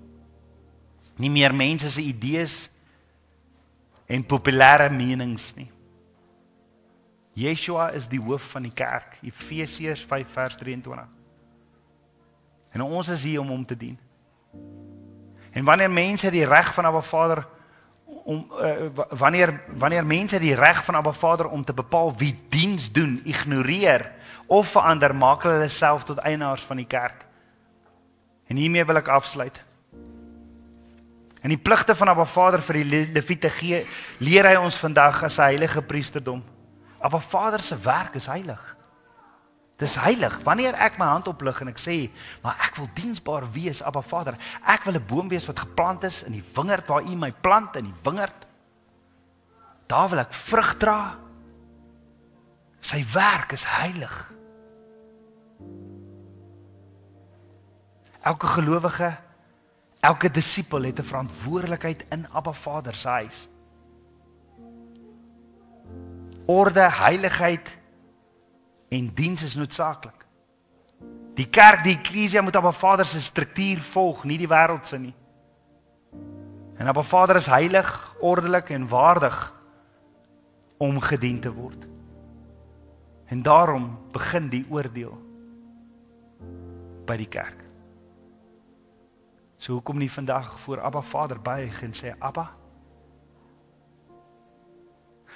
Nie meer mense se idees en populêre menings nie. Yeshua is die hoof van die kerk, Efesiërs 5 vers 23. En ons is hier om hom te dien. En wanneer mense die reg van Abba Vader wanneer mense die reg van Abba Vader om te bepaal wie diens doen, ignoreer of verander, maak hulle self tot eienaars van die kerk. En hiermee wil ek afsluit. En die pligte van Abba Vader vir die Lewiete leer hy ons vandag as 'n heilige priesterdom. Abba Vader se werk is heilig. Dis heilig. Wanneer ek my hand oplig en ek sê, maar ek wil diensbaar wees, Abba Vader. Ek wil 'n boom wees wat geplant is in die wingerd waar U my plant, in die wingerd. Daar wil ek vrug dra. Sy werk is heilig. Elke gelowige, elke disipel het 'n verantwoordelikheid in Abba Vader se huis. Orde, heiligheid en diens is noodsaaklik. Die kerk, die Ekklesia moet Abba Vader se struktuur volg, nie die wêreld se nie. En Abba Vader is heilig, ordelik en waardig om gedien te word. En daarom begin die oordeel by die kerk. So hoekom nie vandag voor Abba Vader buig en sê,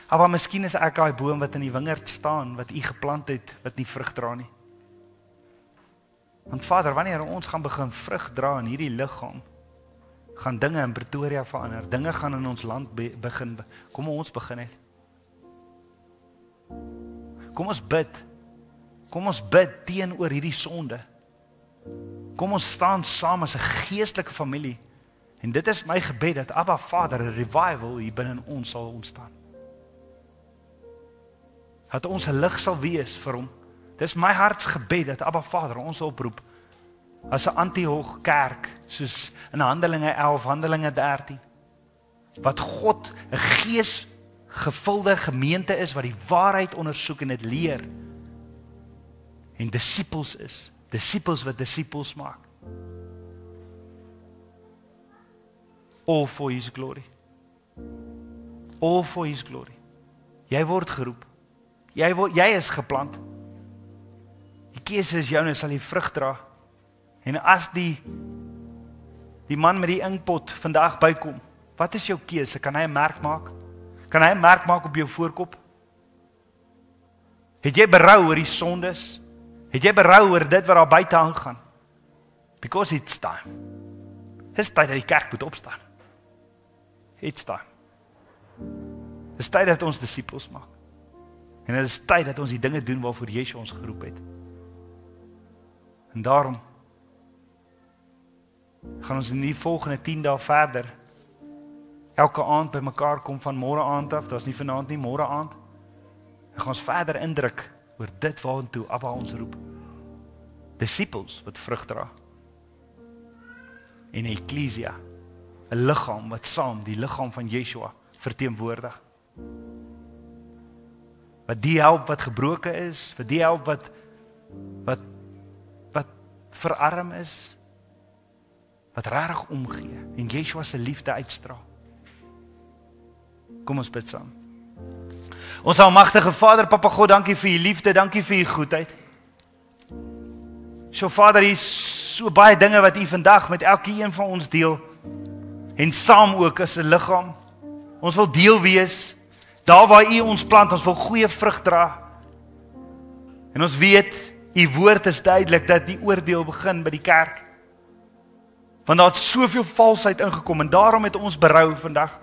Abba, miskien is ek daai boom wat in die wingerd staan, wat U geplant het, wat nie vrug dra nie. Want Vader, wanneer ons gaan begin vrug dra in hierdie liggaam, gaan dinge in Pretoria verander, dinge gaan in ons land begin, kom ons begin het. Kom ons bid teenoor hierdie sonde. Kom ons staan saam as 'n geestelike familie, en dit is my gebed, dat Abba Vader 'n revival hier binne in ons sal ontstaan. Dat ons 'n lig sal wees vir hom. Dis my hartsgebed dat Abba Vader ons oproep as 'n Antioch kerk soos in Handelinge 11, Handelinge 13, wat God 'n geesgevulde gemeente is, wat die waarheid ondersoek en dit leer, en disippels is, disippels wat disippels maak. All for His glory. All for His glory. Jy word geroep. Jy is geplant. Die keuse is joune, sal jy vrug dra. En as die man met die inkpot vandag bykom, wat is jou keuse? Kan hy 'n merk maak? Kan hy 'n merk maak op jou voorkop? Het jy berou oor die sondes? Het jy berou oor dit wat daar buite aangaan? Because it's time. Dis tyd dat die kerk moet opstaan. It's time. Dis tyd dat ons disippels maak. En dit is tyd dat ons die dinge doen waarvoor Jesus ons geroep het. En daarom gaan ons in die volgende 10 dae verder elke aand by mekaar kom van môre aand af, daar's nie vanaand nie, môre aand. En gaan ons verder indruk oor dit waartoe Abba ons roep. Disippels wat vrug dra. En 'n eklesia, 'n liggaam wat saam die liggaam van Yeshua verteenwoordig. Wat die help wat gebroken is, wat die help wat verarm is, wat regtig omgee en Yeshua se liefde uitstraal. Kom ons bid saam. Ons almagtige Vader, Papa God, dankie vir u liefde, dankie vir u goedheid. So Vader, hier is so baie dinge wat u vandag met elkeen van ons deel, en saam ook as 'n liggaam. Ons wil deel wees, daar waar u ons plant, ons wil goeie vrug dra. En ons weet, u woord is duidelik dat die oordeel begin by die kerk. Want daar het soveel valsheid ingekom, en daarom het ons berou vandag.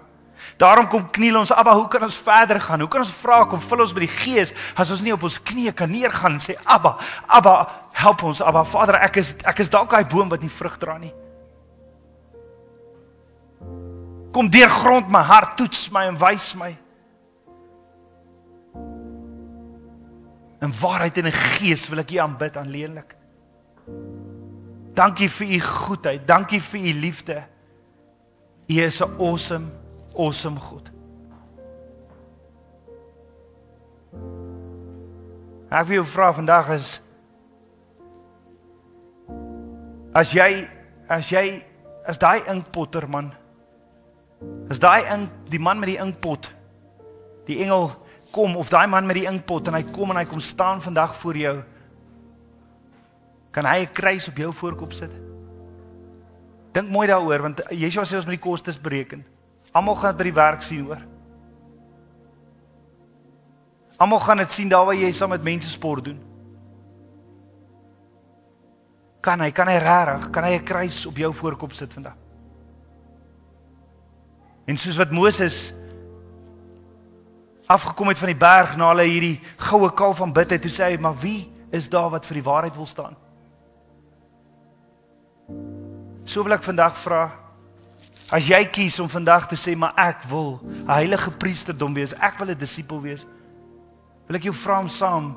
Daarom kom kniel ons, Abba, hoe kan ons verder gaan? Hoe kan ons vra, kom vul ons by die Gees, as ons nie op ons knieë kan neergaan en sê, Abba, help ons, Abba, Vader, ek is dalk daai boom wat nie vrug dra nie. Kom deurgrond my hart, toets my en wys my. In waarheid en in gees wil ek u aanbid aanleenlik. Dankie vir u goedheid, dankie vir u liefde. U is 'n awesome God. Ek wil jou vra vandag is, as daai inkpotter man, die man met die inkpot, die engel kom, of daai man met die inkpot, en hy kom staan vandag voor jou, kan hy 'n kruis op jou voorkop sit? Dink mooi daaroor, want Yeshua sê ons moet die kostes bereken. Almal gaan dit by die werk sien, hoor. Almal gaan dit sien daar waar jy saam met mense sport doen. Kan hy regtig, kan hy 'n kruis op jou voorkop sit vandag? En soos wat Moses afgekom het van die berg, na hulle hierdie goue kalf aanbid het, toe sê hy, maar wie is daar wat vir die waarheid wil staan? So wil ek vandag vra, as jy kies om vandag te sê, maar ek wil 'n heilige priesterdom wees, ek wil 'n disipel wees, wil ek jou vra om saam,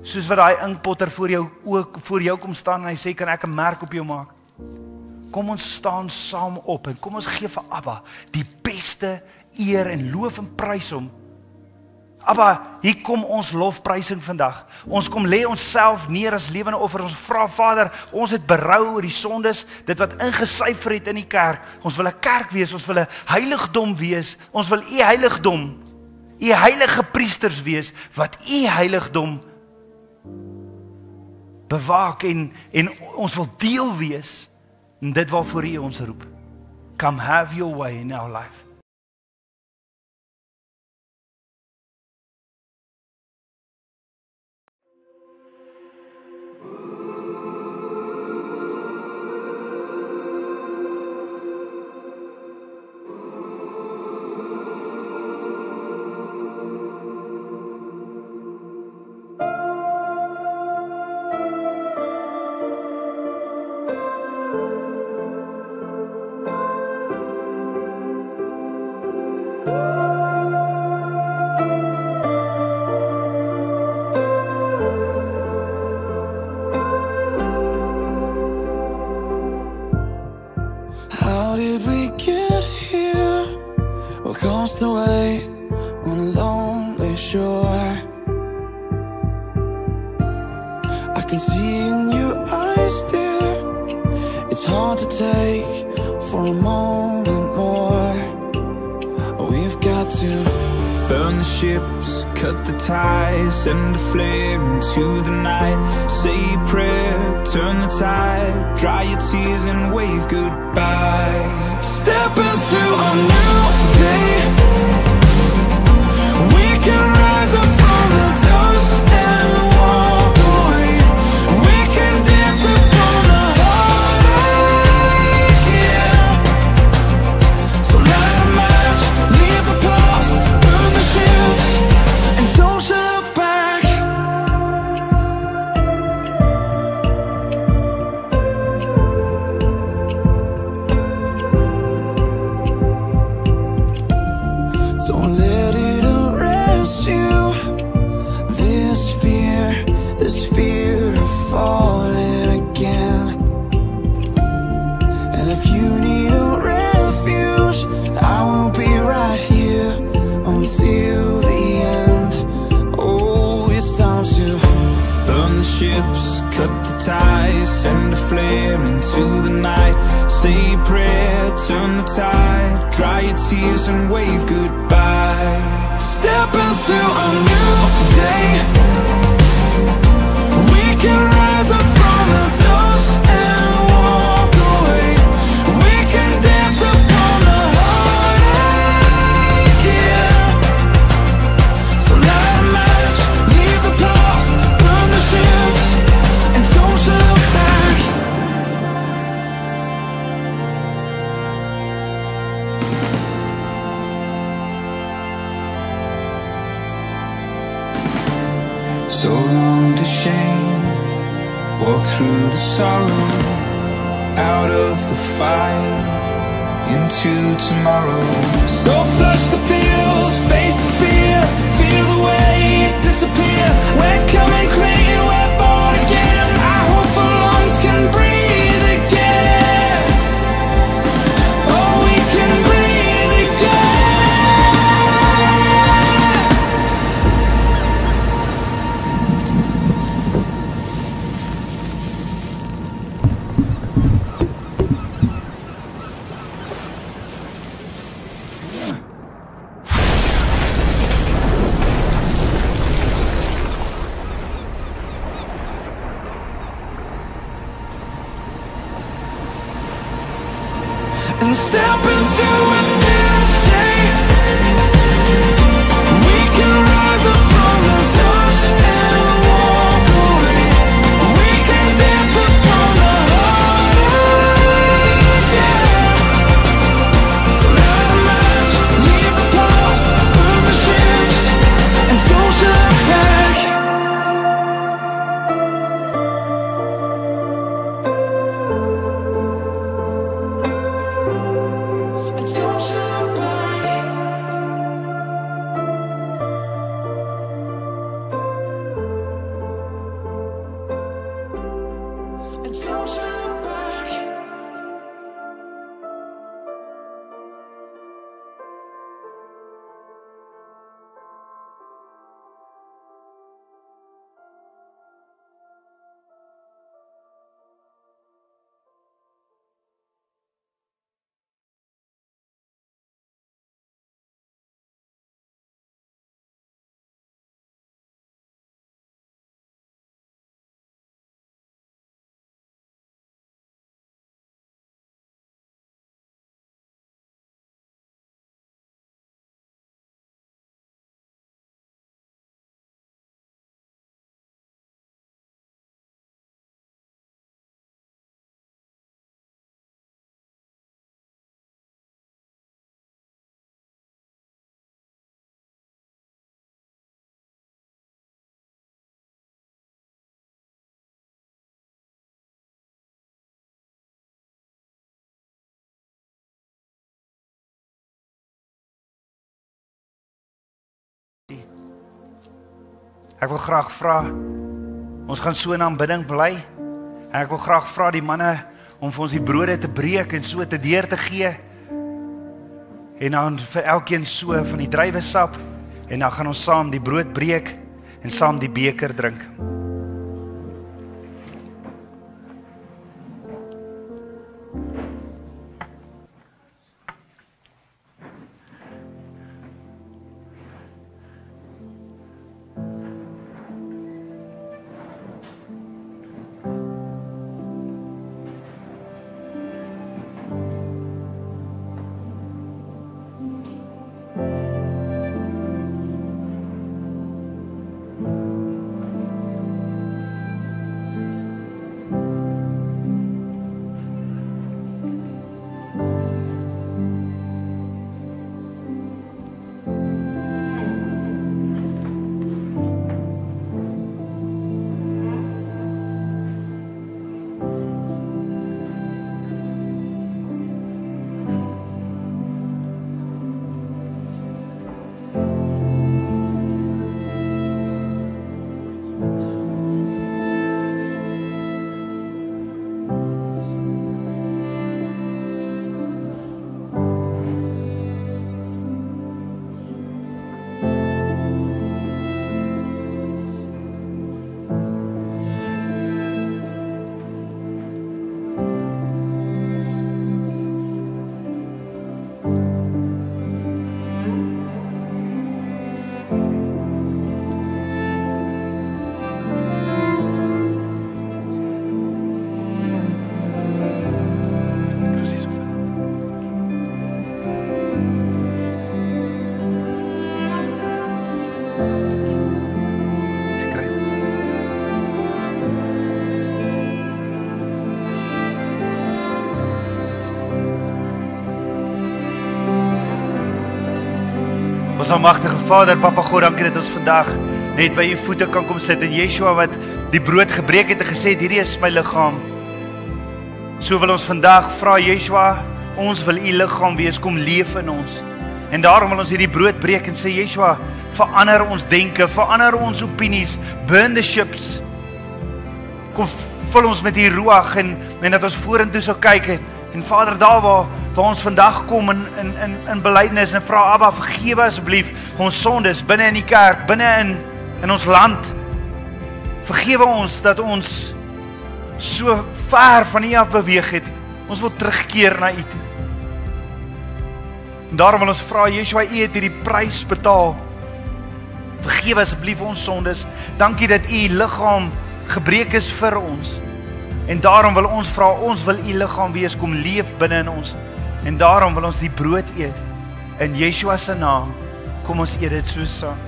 soos wat daai inkpotter voor jou kom staan en hy sê, kan ek 'n merk op jou maak? Kom ons staan saam op en kom ons gee vir Abba die beste eer en loof en prys hom. Abba, hier kom ons lofprysing vandag. Ons kom lê onsself neer as lewende offer. Ons vra Vader, ons het berou oor die sondes, dit wat ingesyfer het in die kerk. Ons wil 'n kerk wees, ons wil 'n heiligdom wees. Ons wil u heiligdom, u heilige priesters wees wat u heiligdom bewaak en ons wil deel wees in dit waarvoor u ons roep. Come have your way in our life. How did we get here? What cost away on a lonely shore? I can see in your eyes, dear, it's hard to take for a moment more. We've got to burn the ships, cut the ties, send a flare into the night. Say a prayer, turn the tide, dry your tears and wave goodbye. Step into a new day. We can rise up from the dust and walk away. We can dance upon the heartache, yeah. So light a match, leave the past, burn the ships, and don't you look back. Don't let it arrest you. This fear of falling again. And if you need a refuge, I will be right here until the end. Oh, it's time to burn the ships, cut the ties, send a flare into the night. Say a prayer, turn the tide, dry your tears and wave goodbye. Step into a new day. We can rise up from the dust and walk away. We can dance upon the heartache, yeah. So light a match, leave the past, burn the ships, and don't you look back. So long to shame, walk through the sorrow, out of the fire, into tomorrow. So flush the pills, face the fear, feel the weight disappear. We're coming clean, we're born again. I hope our lungs can breathe again. Oh, we can breathe again. And step into a new day. We can rise up from the dust and walk away. We can dance upon the heartache, yeah. So light a match, leave the past, burn the ships, and don't you look back. And don't you look back. And don't you look back. Ek wil graag vra, ons gaan so in aanbidding bly. En ek wil graag vra die manne om vir ons die brode te breek en so te deur te gee. En dan vir elkeen so van die druiwesap en dan gaan ons saam die brood breek en saam die beker drink. Ons almagtige Vader, Papa God, dankie dat ons vandag net by u voete kan kom sit en Yeshua wat die brood gebreek het en gesê het, hierdie is my liggaam. So wil ons vandag vra Yeshua, ons wil u liggaam wees, kom leef in ons. En daarom wil ons hierdie brood breek en sê Yeshua, verander ons denke, verander ons opinies, burn the ships. Kom vul ons met die ruach en dat ons vorentoe sal kyk en Vader, daar waar ons vandag kom in belydenis en vra Abba, vergewe asseblief ons sondes binne in die kerk, binne in ons land. Vergewe ons dat ons so ver van U af beweeg het. Ons wil terugkeer na U toe. En daarom wil ons vra Yeshua, U het hierdie prys betaal. Vergewe asseblief ons sondes. Dankie dat U liggaam gebreek is vir ons. En daarom wil ons vra, ons wil U liggaam wees, kom leef binne in ons. En daarom wil ons die brood eet. In Yeshua se naam, kom ons eet dit so saam.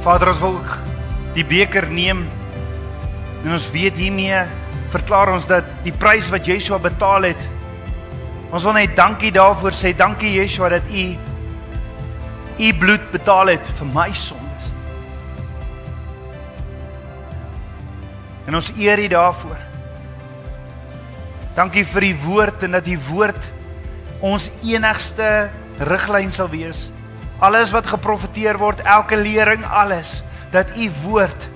Vader, ons wil ook die beker neem en ons weet hiermee verklaar ons dat die prys wat Yeshua betaal het, ons wil net dankie daarvoor sê, dankie Yeshua dat U bloed betaal het vir my sondes. En ons eer U daarvoor. Dankie vir die woord en dat die woord ons enigste riglyn sal wees. Alles wat geprofeteer word, elke lering, alles, dat U woord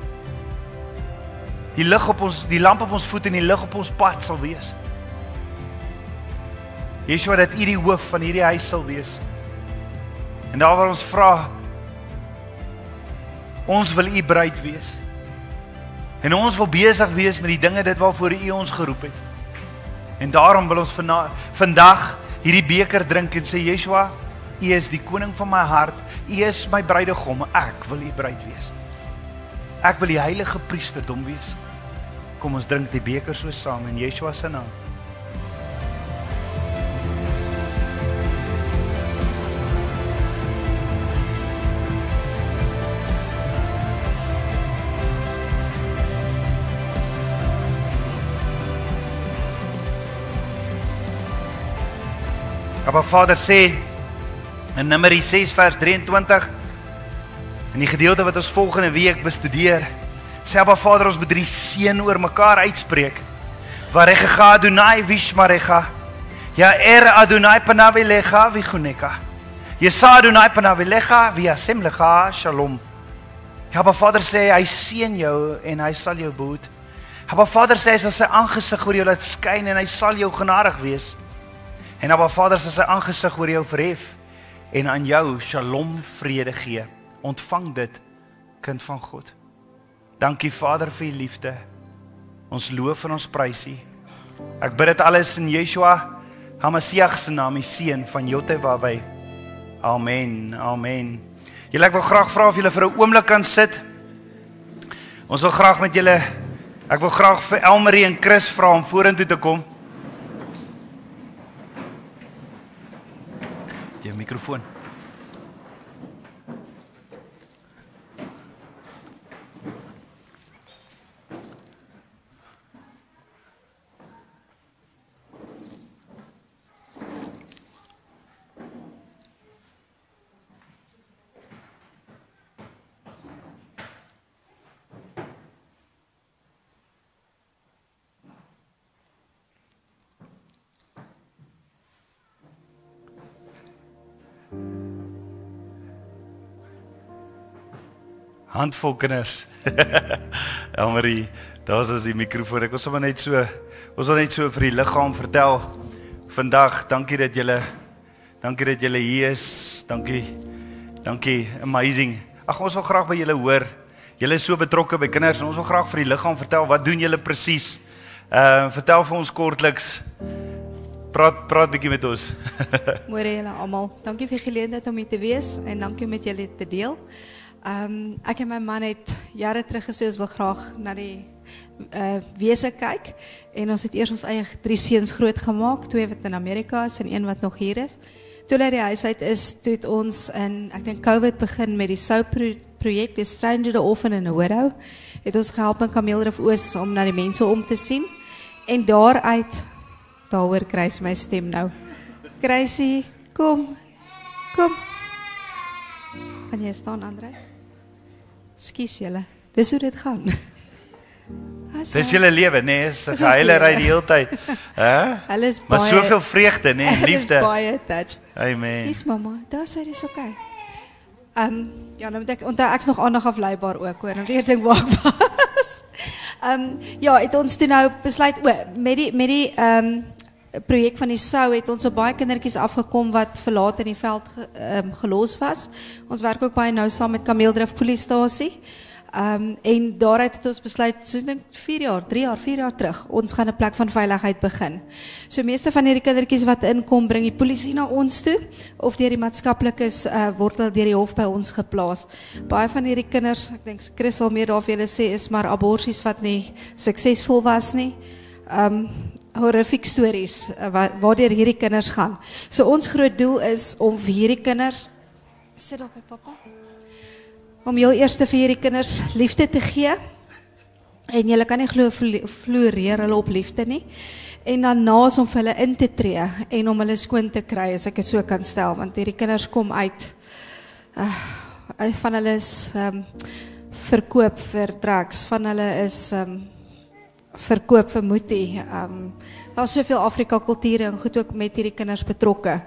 die lig op ons, die lamp op ons voet en die lig op ons pad sal wees. Yeshua, dat U die hoof van hierdie huis sal wees. En daar waar ons vra, ons wil U bruid wees. En ons wil besig wees met die dinge dit waarvoor U ons geroep het. En daarom wil ons vandag hierdie beker drink en sê, Yeshua, U is die koning van my hart, U is my bruidegom, ek wil U bruid wees. Ek wil die heilige priesterdom wees. Kom ons drink die beker so saam in Yeshua se naam. Abba Vader sê in Numeri 6 vers 23 in die gedeelte wat ons volgende week bestudeer, sê Abba Vader, ons moet die seën oor mekaar uitspreek. Varecha Adonai vishmarecha, Ya'er Adonai panav elecha vichuneka, Yesa Adonai panav elecha v'yasem lecha shalom. Abba Vader sê, hy seën jou en hy sal jou behoed. Abba Vader sê, hy sal sy aangesig oor jou laat skyn en hy sal jou genadig wees. En Abba Vader sal sy aangesig oor jou verhef en aan jou shalom vrede gee. Ontvang dit, kind van God. Dankie Vader vir die liefde. Ons loof en ons prys U. Ek bid dit alles in Yeshua HaMashiach se naam, die seun van Yotevawei. Amen. Amen. Julle, ek wil graag vra of julle vir 'n oomblik kan sit. Ons wil graag met julle, ek wil graag vir Elmarie en Chris vra om vorentoe te kom. Die mikrofoon. Handvol kinders. Elmarie, daar is die mikrofoon. Ek wil net so vir die liggaam vertel. Vandag, dankie dat julle hier is. Dankie, amazing. Ag, ons wil graag by julle hoor. Julle is so betrokke by kinders en ons wil graag vir die liggaam vertel, wat doen julle presies? Vertel vir ons kortliks. Praat bietjie met ons. Môre julle almal. Dankie vir die geleentheid om hier te wees en dankie om met julle te deel. Ek en my man het jare terug gesê ons wil graag na die wese kyk en ons het eers ons eie 3 seuns groot gemaak, 2 wat in Amerika is en 1 wat nog hier is. Toe hulle die huis uit is, toe het ons in, ek dink COVID begin met die SOU-projek, die Stranger, the Orphan and the Widow, het ons gehelp in Kameelrift Oos om na die mense om te sien en daaruit, daaroor Gracie my stem nou. Gracie, kom. Gaan jy staan, André? Skus julle, dis hoe dit gaan. Dis julle lewe, nee, is 'n hele ry die hele tyd. Hulle is baie, maar soveel vreugde, nee, liefde. Hulle is baie touch. Amen. Dis mamma, daar sê dis okay. Ja, nou moet ek onthou ek's nog aandag afleibaar ook hoor. Nou weer ding waar ek was. Ja, het ons toe nou besluit met die projek van die SOU het ons op baie kindertjies afgekom wat verlaat in die veld gelos was. Ons werk ook baie nou saam met Kameelrift Polisiestasie. En daaruit het ons besluit, so ek dink 4 jaar terug, ons gaan 'n plek van veiligheid begin. So meeste van hierdie kindertjies wat inkom, bring die polisie na ons toe, of deur die maatskaplikes word hulle deur die hof by ons geplaas. Baie van hierdie kinders, ek dink Chris sal meer daaroor julle sê, is maar aborsies wat nie suksesvol was nie. Horrific stories waardeur hierdie kinders gaan. So ons groot doel is om vir hierdie kinders, sit op by papa, om heel eers vir hierdie kinders liefde te gee, en julle kan nie glo floreer hulle op liefde nie, en dan naas om vir hulle in te tree, en om hulle skoon te kry, as ek het so kan stel, want hierdie kinders kom uit, van hulle is verkoop vir drugs, van hulle is verkoop vir moetie, daar is soveel Afrika kulture en goed ook met hierdie kinders betrokke,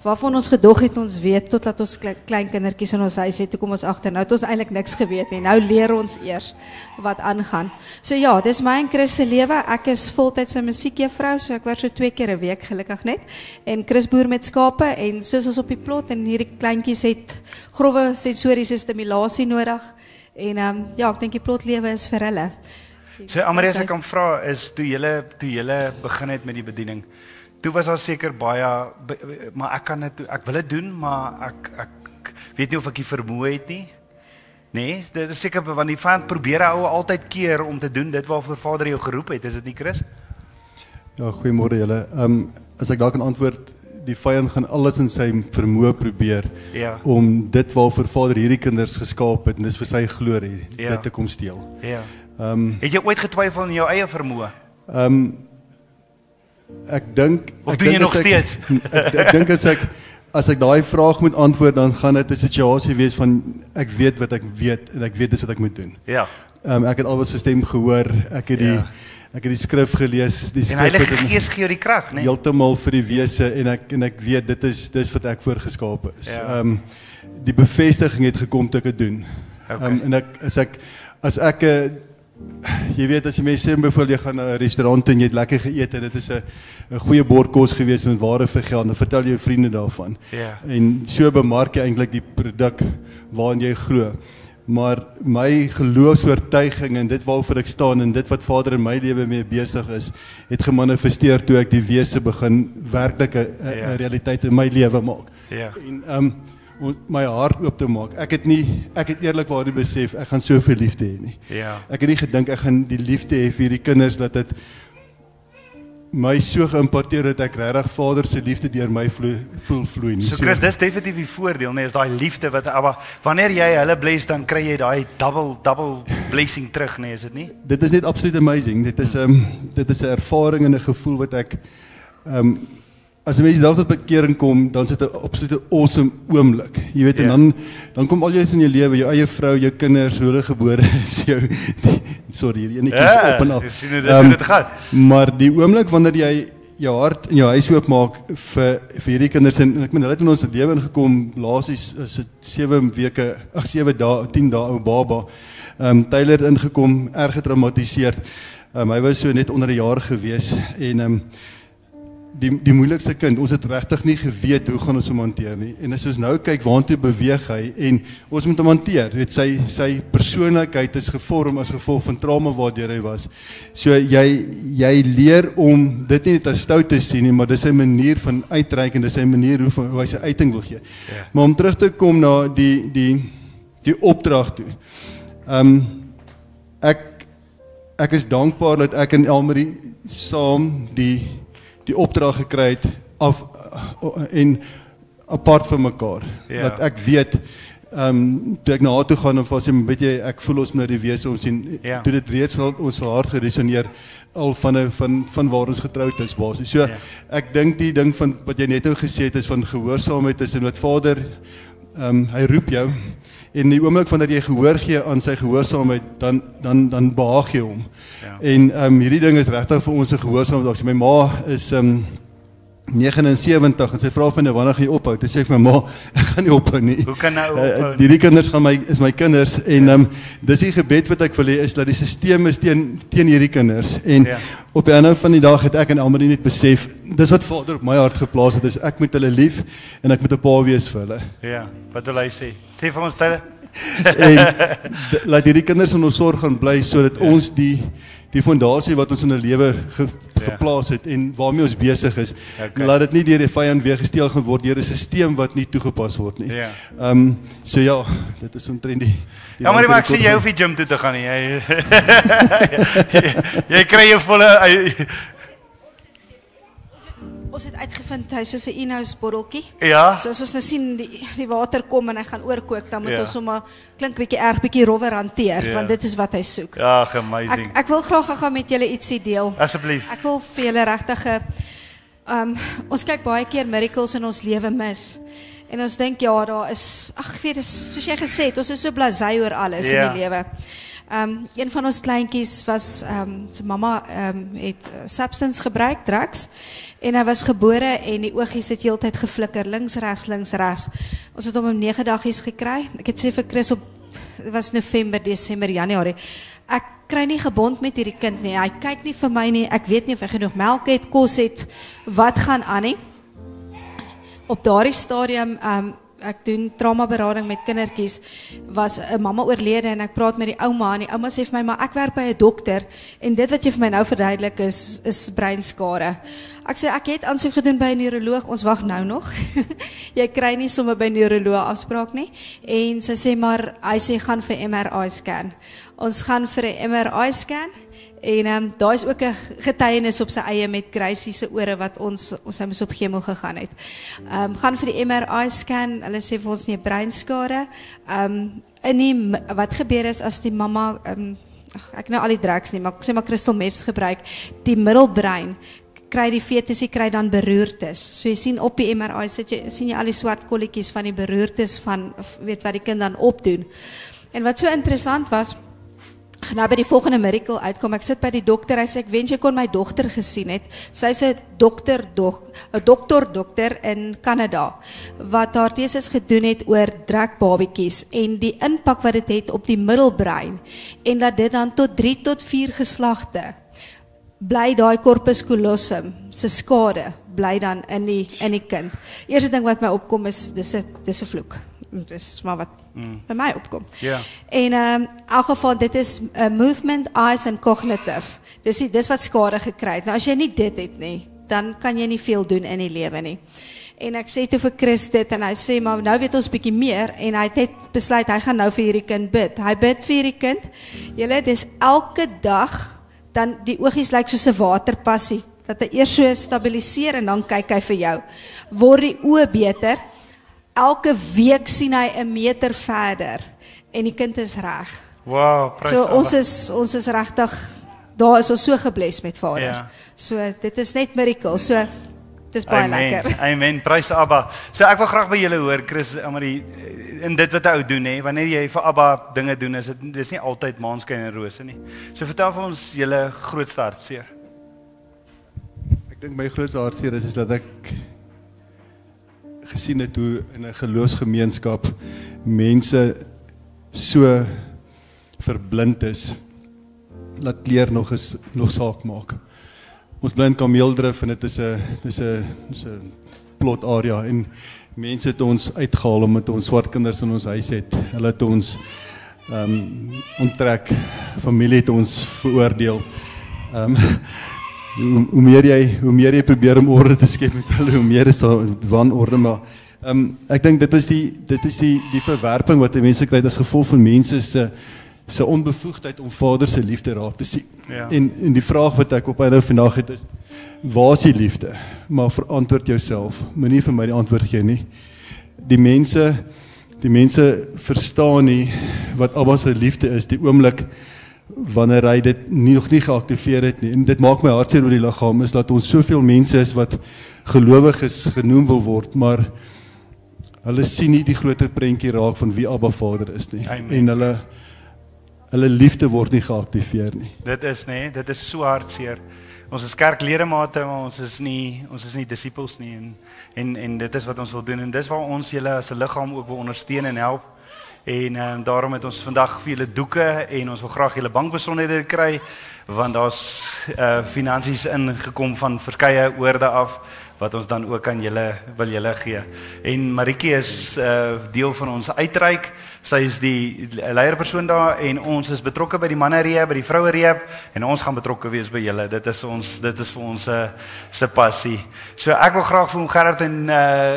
waarvan ons gedog het ons weet, totdat ons klein kindertjies in ons huis het, toe kom ons agter, nou het ons eintlik niks geweet nie, nou leer ons eers wat aangaan. So ja, dis my en Chris se lewe, ek is voltydse musiekjuffrou, so ek werk so 2 keer 'n week, gelukkig net, en Chris boer met skape, en soos ons op die plot, en hierdie kleintjies het grove sensoriese stimulasie nodig, en ja, ek dink die plotlewe is vir hulle. So Amarie, as ek kan vra, is toe julle begin het met die bediening, toe was daar seker baie, maar ek wil dit doen, maar ek weet nie of ek die vermoë het nie. Nee, dit is seker, want die vyand probeer ou altyd keer om te doen dit waarvoor Vader jou geroep het, is dit nie, Chris? Ja, goeiemôre julle. As ek daar kan antwoord, die vyand gaan alles in sy vermoë probeer, ja, om dit waarvoor Vader hierdie kinders geskaap het, en dis vir sy glorie, ja, dit te kom steel. Ja. Het jy ooit getwyfel in jou eie vermoë? Ek dink Of doen jy nog steeds? Ek dink as ek daai vraag moet antwoord, dan gaan dit 'n situasie wees van ek weet wat ek weet en ek weet dis wat ek moet doen. Ja. Ek het albei sy stem gehoor, ek het die skrif gelees, die En skrif Heilige het Gees gee jou die krag, né? heeltemal vir die wese en ek weet dis wat ek voorgeskape is. Ja. Die bevestiging het gekom toe ek dit doen. Okay. En as ek jy weet as jy mense sê byvoorbeeld jy gaan na 'n restaurant en jy het lekker geëet en dit is 'n goeie bord kos gewees en dit ware vir geld, dan vertel jy jou vriende daarvan. Ja. En so bemark jy eintlik die produk waarin jy glo. Maar my geloofsoortuiging en dit waarvoor ek staan en dit wat Vader in my lewe mee besig is, het gemanifesteer toe ek die wese begin werklik 'n realiteit in my lewe maak. Ja. En om my hart oop te maak. Ek het eerlikwaar nie besef ek gaan soveel liefde hê nie. Ja. Ek het nie gedink ek gaan die liefde hê vir hierdie kinders dat dit my so geïmparteer dat ek regtig Vader se liefde deur my vloei nie. So Chris, dis definitief die voordeel, nee, is daai liefde wat wanneer jy hulle bless, dan kry jy daai double blessing terug, nee, is dit nie? Dit is net absoluut amazing. Dit is 'n ervaring en 'n gevoel wat ek as 'n mens dalk tot bekering kom, dan is dit 'n absolute awesome oomblik. Jy weet, en dan kom al jou in jou lewe, jou eie vrou, jou kinders, hoe hulle gebore is, sorry, hierdie enetjies op en af. Jy sien hoe dit gaan. Maar die oomblik wanneer jy jou hart en jou huis oopmaak vir hierdie kinders en ek meen hulle het in ons lewe ingekom, laasies is dit 7 dae, 10 dae ou baba. Tyler het ingekom, erg getraumatiseerd. Hy was so net onder 'n jaar gewees en die moeilikste kind, ons het regtig nie geweet hoe gaan ons hom hanteer nie. En as ons nou kyk waantoe beweeg hy en ons moet hom hanteer. Weet sy persoonlikheid is gevorm as gevolg van trauma waardeur hy was. So jy leer om dit nie net as stout te sien nie, maar dis sy manier van uitreik en dis sy manier hoe hy sy uiting wil gee. Yeah. Maar om terug te kom na die opdrag toe. Ek is dankbaar dat ek en Elmarie saam die opdrag gekry het en apart van mekaar. Dat ek weet, toe ek na haar toe gaan en was weet jy, ek voel ons met die wese ons sien, toe dit reeds ons hart geresoneer al van waar ons getroud is basis. So ek dink die ding van wat jy net nou gesê het is van gehoorsaamheid is en wat Vader hy roep jou en die oomblik wanneer jy gehoor gee aan sy gehoorsaamheid dan behaag jy hom. En hierdie ding is regtig vir ons 'n gehoorsaamheid. My ma is 79 en sy vra van wanneer gaan jy ophou? Toe sê ek my ma, ek gaan nie ophou nie. Hoe kan nou ophou? Hierdie kinders is my kinders en dis die gebed wat ek wil hê is dat die stelsel is teen hierdie kinders. En op die einde van die dag het ek en Elmarie net besef, dis wat Vader op my hart geplaas het, is ek moet hulle lief en ek moet 'n pa wees vir hulle. Ja, wat wil hy sê? Sê vir ons tyle. En laat hierdie kinders in ons sorg gaan bly sodat ons die fondasie wat ons in 'n lewe geplaas het en waarmee ons besig is, laat dit nie deur die vyand weer gesteel gaan word deur 'n stelsel wat nie toegepas word nie. So ja, dit is omtrent die ja, maar ek sê jy hoef nie gym toe te gaan nie. Jy kry jou volle Ons het uitgevind hy is soos 'n Inhouse botteltjie. Ja. So as ons nou sien die water kom en hy gaan oorkook, dan moet ons hom maar klink bietjie rowwer hanteer, want dit is wat hy soek. Ja, amazing. Ek wil graag gou met julle ietsie deel. Asseblief. Ek wil vir julle regtig ons kyk baie keer miracles in ons lewe mis. En ons dink daar is ek weet dis soos jy gesê het, ons is so blasé oor alles in die lewe. Een van ons kleintjies was sy mamma het substance gebruik, drugs, en hy was gebore en die oogies het heeltyd geflikker, links, regs. Ons het hom 9 dagies gekry. Ek het sê vir Chris dit was November, Desember, Januarie. Ek kry nie gebond met hierdie kind nie. Hy kyk nie vir my nie. Ek weet nie of hy genoeg melk het, kos het, wat gaan aan nie. Op daardie stadium ek doen traumaberading met kindertjies, was 'n mamma oorlede en ek praat met die ouma en die ouma sê vir my, maar ek werk by 'n dokter en dit wat jy vir my nou verduidelik is breinskade. Ek sê ek het aansoek gedoen by 'n neuroloog, ons wag nou nog. Jy kry nie sommer by 'n neuroloog afspraak nie. En sy sê maar hy sê gaan vir MRI scan. Ons gaan vir 'n MRI scan. En daar is ook 'n getuienis op sy eie met Gracie se ore wat ons hy moes op chemo gegaan het. Gaan vir die MRI scan, hulle sê vir ons nie 'n breinskade. Wat gebeur is as die mamma ek nou al die drugs nie, maar ek sê maar crystal meths gebruik, die middelbrein kry die fetusie kry dan beroertes. So jy sien op die MRI sien jy al die swart kolletjies van die beroertes van weet wat die kind dan opdoen. En wat so interessant was, nou by die volgende miracle uitkom, ek sit by die dokter, hy sê ek wens jy kon my dogter gesien het. Sy is 'n dokter in Kanada wat haar teses gedoen het oor drekbabietjies en die impak wat dit het op die middelbrein en dat dit dan tot 3 tot 4 geslagte bly daai corpus callosum se skade bly dan in die kind. Eerste ding wat my opkom is dis 'n vloek. Dis maar wat by my opkom. Ja. En in elk geval dit is movement, eyes en cognitive. Dis wat skade gekry het. Nou as jy nie dit het nie, dan kan jy nie veel doen in die lewe nie. En ek sê toe vir Chris dit en hy sê maar nou weet ons bietjie meer en hy het net besluit hy gaan nou vir hierdie kind bid. Hy bid vir hierdie kind. Julle dis elke dag dan die oogies lyk soos 'n waterpassie dat hy eers so stabiliseer en dan kyk hy vir jou. Word die oë beter? Elke week sien hy 'n meter verder en die kind is reg. Wow, prys So Abba. ons is regtig daar is ons so gebless met Vader. Ja. So dit is net miracle. So dis baie lekker. Amen, prys Abba. So ek wil graag by julle hoor, Chris, Amarie, in dit wat 'n ou doen hè, wanneer jy vir Abba dinge doen, dis nie altyd maanskyn en rose nie. So vertel vir ons julle grootste hartseer. Ek dink my grootste hartseer is dat ek gesien het hoe in 'n geloofsgemeenskap mense so verblind is dat kleur nog saak maak. Ons bly in Kameeldrif en dit is 'n plot area en mense het ons uitgehaal omdat ons swart kinders in ons huis het. Hulle het ons onttrek, familie het ons veroordeel. Hoe meer jy probeer om orde te skep met hulle, hoe meer is daar wanorde, maar ek dink dit is die verwerping wat die mense kry as gevolg van mense se onbevoegdheid om Vader se liefde raak te sien. Ja. En die vraag wat ek op einde vandag het is, waar is die liefde? Maar verantwoord jouself, moenie vir my die antwoord gee nie. Die mense verstaan nie wat Abba se liefde is, die oomblik wanneer hy dit nog nie geactiveer het nie. En dit maak my hartseer oor die liggaam, is dat ons soveel mense is wat gelowiges genoem wil word, maar hulle sien nie die groter prentjie raak van wie Abba Vader is nie. Amen. En hulle liefde word nie geactiveer nie. Dit is so hartseer. Ons is kerkledemate, maar ons is nie disippels nie en dit is wat ons wil doen en dis waar ons julle as 'n liggaam ook wil ondersteun en help. En daarom het ons vandag vir julle doeke en ons wil graag julle bankbesonderhede kry want daar's finansies ingekom van verskeie oorde af wat ons dan ook aan wil julle gee. En Maritjie is deel van ons uitreik. Sy is die leierpersoon daar en ons is betrokke by die manne-rehab, by die vroue-rehab en ons gaan betrokke wees by julle. Dit is vir ons se passie. So ek wil graag vir Gerard en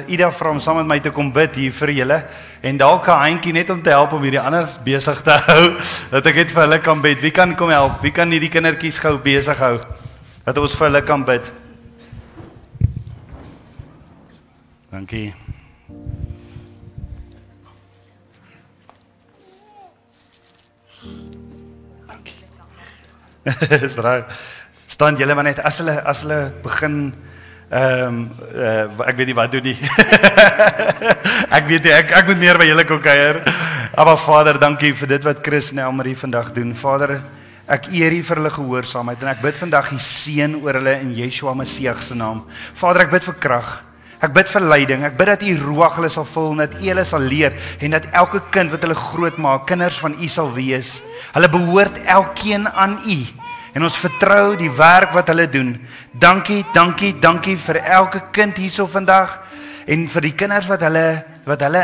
Ida vra om saam met my te kom bid hier vir julle en dalk 'n handjie net om te help om hierdie ander besig te hou dat ek net vir hulle kan bid. Wie kan kom help? Wie kan hierdie kindertjies gou besig hou? Dat ons vir hulle kan bid. Dankie. Dis reg. Staan julle maar net as hulle begin ek weet nie wat doen nie. Ek weet nie, ek moet meer by julle kom kuier. Maar Vader, dankie vir dit wat Chris en Elmarie vandag doen. Vader, ek eer U vir hulle gehoorsaamheid en ek bid vandag die seën oor hulle in Yeshua Messie se naam. Vader, ek bid vir krag. Ek bid vir leiding, ek bid dat U Ruach hulle sal vul en dat U hulle sal leer en dat elke kind wat hulle groot maak, kinders van U sal wees. Hulle behoort elkeen aan U en ons vertrou die werk wat hulle doen. Dankie vir elke kind hierso vandag en vir die kinders wat hulle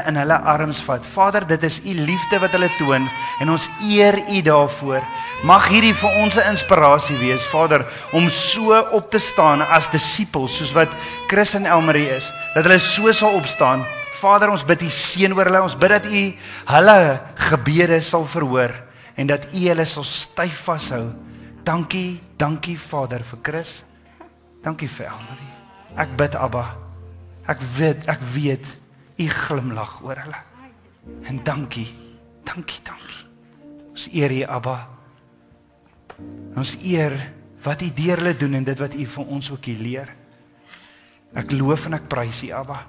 in hulle arms vat. Vader, dit is U liefde wat hulle toon en ons eer U daarvoor. Mag hierdie vir ons 'n inspirasie wees, Vader, om so op te staan as disippels soos wat Chris en Elmarie is, dat hulle so sal opstaan. Vader, ons bid U seën oor hulle. Ons bid dat U hulle gebede sal verhoor en dat U hulle sal styf vashou. Dankie Vader vir Chris. Dankie vir Elmarie. Ek bid Abba. Ek weet U glimlag oor hulle. En dankie. Ons eer U Abba. Ons eer wat U deur hulle doen en dit wat U vir ons ook hier leer. Ek loof en ek prys U, Abba.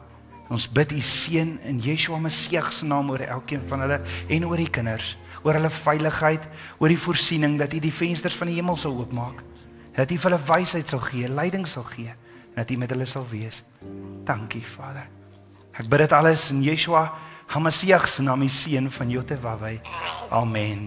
Ons bid U seën in Yeshua Messie se naam oor elkeen van hulle en oor die kinders, oor hulle veiligheid, oor die voorsiening, dat U die vensters van die hemel sal oopmaak, dat U vir hulle wysheid sal gee, leiding sal gee, en dat U met hulle sal wees. Dankie, Vader. Ek bid dit alles in Yeshua HaMashiach se naam, die seun van Jotewawei. Amen.